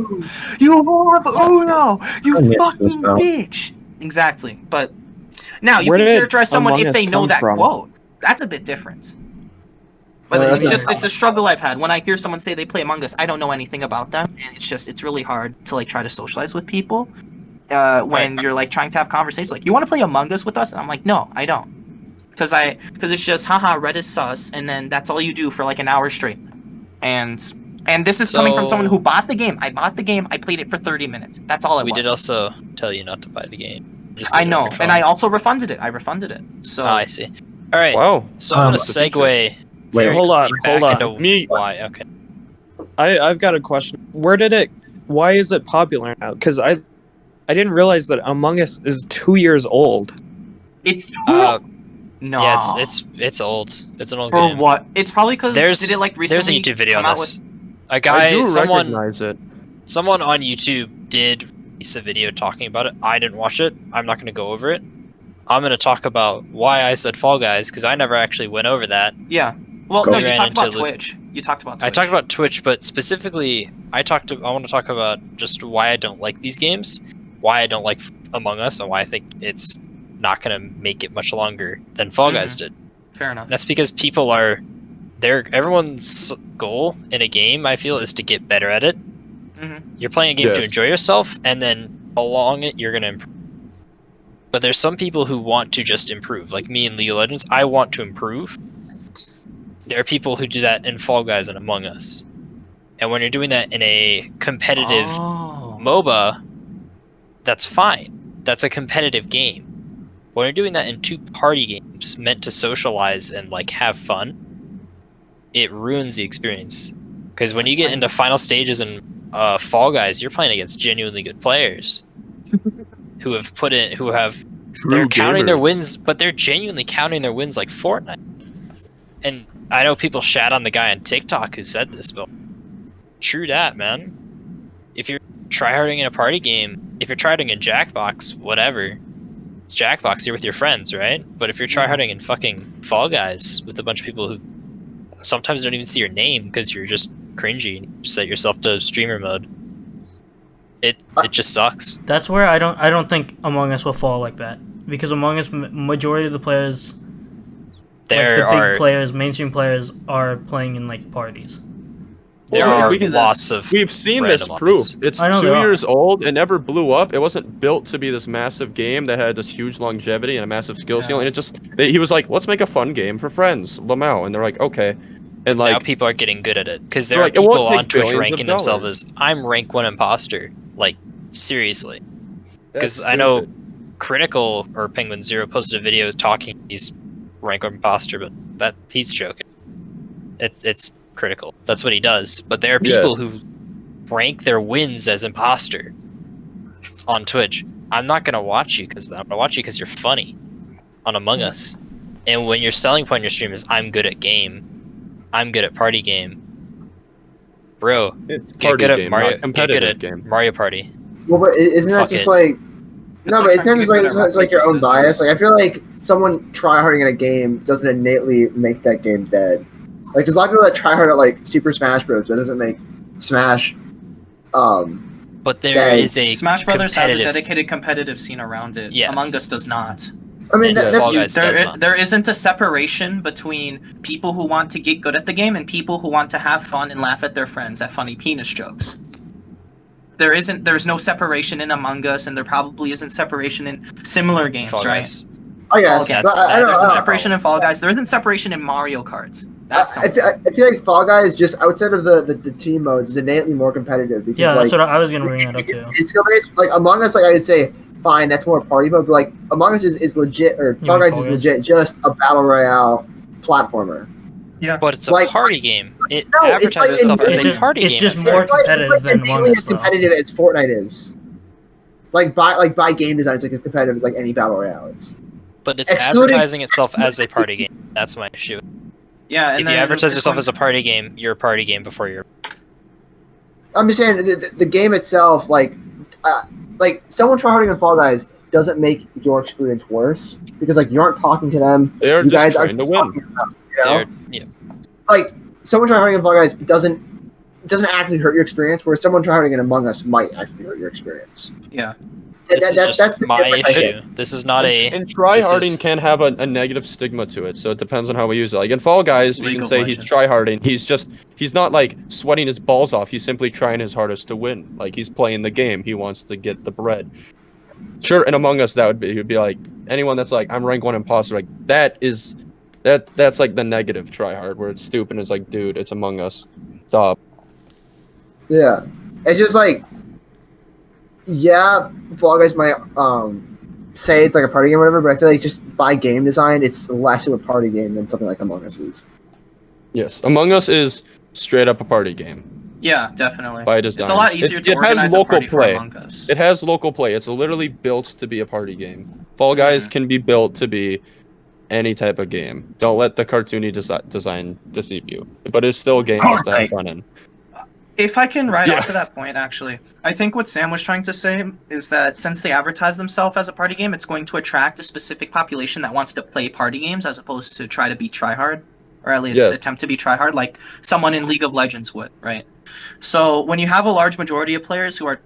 You have Uno, you fucking bitch. Exactly. But now you can characterize someone if they know that quote. That's a bit different. But it's a struggle I've had when I hear someone say they play Among Us. I don't know anything about them, and it's really hard to like try to socialize with people when you're like trying to have conversations. Like, you want to play Among Us with us? And I'm like, no, I don't. Because it's just haha, red is sus, and then that's all you do for like an hour straight. And this is coming from someone who bought the game. I bought the game. I played it for 30 minutes. That's all it was. We did also tell you not to buy the game. I know, and I also refunded it. I refunded it. So I see. All right. Wow. So I'm gonna segue. Wait, hold on. Why? Okay. I've got a question. Why is it popular now? Because I didn't realize that Among Us is 2 years old. It's no. Yes, it's old. It's an old For game. what? It's probably because did it like recently? There's a YouTube video on this. A I guy, do someone recognize it. on YouTube did release a video talking about it. I didn't watch it. I'm not going to go over it. I'm going to talk about why I said Fall Guys because I never actually went over that. Yeah. Well, no, you talked about Twitch. You talked about Twitch. I talked about Twitch, but specifically, I want to talk about just why I don't like these games, why I don't like Among Us, and why I think it's not going to make it much longer than Fall Guys did. Fair enough. That's because people are everyone's goal in a game, I feel, is to get better at it. You're playing a game to enjoy yourself, and then along it, you're going to improve. But there's some people who want to just improve, like me in League of Legends. I want to improve. There are people who do that in Fall Guys and Among Us. And when you're doing that in a competitive MOBA, that's fine. That's a competitive game. When you're doing that in two party games meant to socialize and like have fun, it ruins the experience. Because when you get into final stages in Fall Guys, you're playing against genuinely good players they're counting their wins, but they're genuinely counting their wins like Fortnite. And I know people shat on the guy on TikTok who said this, but true that, man. If you're tryharding in a party game, if you're tryharding in Jackbox, whatever, it's Jackbox, you're with your friends, right? But if you're tryharding in fucking Fall Guys with a bunch of people who sometimes don't even see your name because you're just cringy and you set yourself to streamer mode, it just sucks. That's where I don't think Among Us will fall like that, because Among Us, majority of the players, big players, mainstream players, are playing in like parties. There are lots of. We've seen this proof. It's 2 years old. It never blew up. It wasn't built to be this massive game that had this huge longevity and a massive skill ceiling. He was like, let's make a fun game for friends, Lamau, and they're like, okay. And like, now people are getting good at it because there are people on Twitch ranking themselves as I'm rank 1 imposter. Like, seriously. Because I know Critical or Penguin Zero posted a video talking he's rank 1 imposter, but he's joking. It's Critical. That's what he does. But there are people who rank their wins as imposter on Twitch. I'm not gonna watch you because you're funny on Among Us. And when your selling point in your stream is I'm good at game, I'm good at party game. Bro, get good at Mario Party. Well, but isn't that just like... No, but it's like your own bias. Like, I feel like someone tryharding in a game doesn't innately make that game dead. Like, there's a lot of people that tryhard at like Super Smash Bros. That doesn't make Smash. But there is a Smash Brothers has a dedicated competitive scene around it. Yes. Among Us does not. I mean, there isn't a separation between people who want to get good at the game and people who want to have fun and laugh at their friends at funny penis jokes. There's no separation in Among Us, and there probably isn't separation in similar games, right? I guess. There isn't separation in Fall Guys. There isn't separation in Mario Kart. I feel like Fall Guys, just outside of the team modes, is innately more competitive. Because, that's what I was gonna bring that up too. It's like Among Us, like I would say, fine, that's more party mode, but like Among Us is legit, or Fall Guys is legit just a battle royale platformer. Yeah. But it's a Like- party game. It No, it's advertises like- itself as it's a just- party it's game. just at more first. competitive than Among basically Us, as though. competitive as Fortnite is. By game design, it's like as competitive as like any battle royale is. But it's excluding- advertising itself as a party game. That's my issue. Yeah, and If you then advertise it's yourself going- as a party game, you're a party game before you're. I'm just saying the game itself, like someone tryharding in Fall Guys doesn't make your experience worse because like you aren't talking to them. They're You just guys are trying to win. talking to them, you know? They're, yeah. Like someone tryharding in Fall Guys doesn't actually hurt your experience, whereas someone tryharding in Among Us might actually hurt your experience. Yeah. This is just That's the my difference I issue. think. This is not a. And tryharding this is- can have a negative stigma to it, so it depends on how we use it. Like in Fall Guys, we League can of say Legends. he's tryharding. He's not like sweating his balls off. He's simply trying his hardest to win. Like he's playing the game. He wants to get the bread. Sure, and Among Us, that would be he'd be like anyone that's like I'm rank 1 imposter. Like that's like the negative tryhard where it's stupid. And it's like, dude, it's Among Us. Stop. Yeah, it's just like, yeah, Fall Guys might say it's like a party game or whatever, but I feel like just by game design, it's less of a party game than something like Among Us is. Yes, Among Us is straight up a party game. Yeah, definitely. By design. It's a lot easier to It has organize a local party play. for Among Us. It has local play. It's literally built to be a party game. Fall Guys can be built to be any type of game. Don't let the cartoony design deceive you. But it's still a game just to have fun in. If I can ride off of that point, actually, I think what Sam was trying to say is that since they advertise themselves as a party game, it's going to attract a specific population that wants to play party games as opposed to try to be tryhard, or at least attempt to be tryhard, like someone in League of Legends would, right? So when you have a large majority of players who are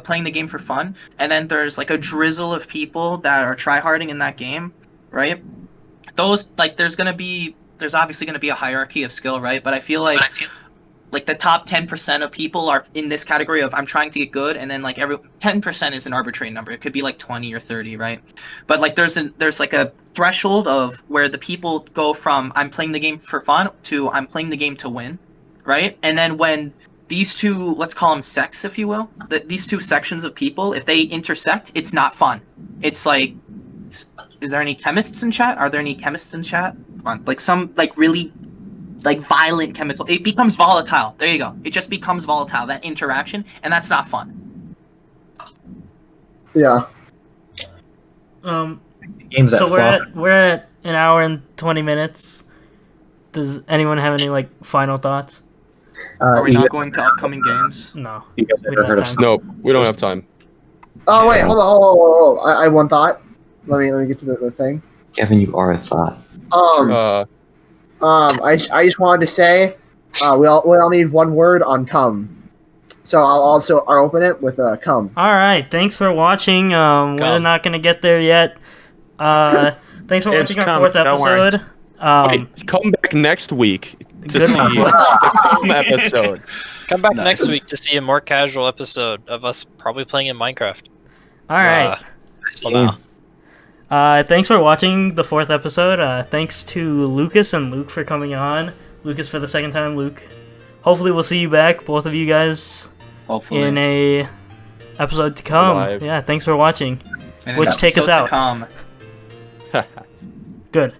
playing the game for fun, and then there's like a drizzle of people that are tryharding in that game, right? Those like there's obviously gonna be a hierarchy of skill, right? But I feel like the top 10% of people are in this category of I'm trying to get good, and then like 10% is an arbitrary number. It could be like 20 or 30, right? But like there's like a threshold of where the people go from I'm playing the game for fun to I'm playing the game to win, right? And then when these two, let's call them sects, if you will, these two sections of people, if they intersect, it's not fun. It's like, is there any chemists in chat? Are there any chemists in chat? Come on, like some like really like violent chemical. It becomes volatile. There you go. It just becomes volatile, that interaction, and that's not fun. Yeah. Games that So flop. we're at an hour and 20 minutes. Does anyone have any like final thoughts? Are we you, not going to upcoming games? No. you guys We ever don't heard have of time. Nope, we don't have time. Oh wait, hold on. I have one thought. Let me get to the thing. Gavin, you are a thought. I just wanted to say, we all need one word on come. So I'll open it with come. All right. Thanks for watching. We're Come. not gonna get there yet. Thanks for It's watching our come, fourth don't worry. episode. Wait, come back next week to Good see one. the come episode. Come back Nice. next week to see a more casual episode of us probably playing in Minecraft. All right. Well, now. Thanks for watching the fourth episode. Thanks to Lucas and Luke for coming on. Lucas for the second time. Luke. Hopefully we'll see you back, both of you guys, Hopefully. in a episode to come. Live. Yeah. Thanks for watching. In an Butch, take us episode to out. come. Good.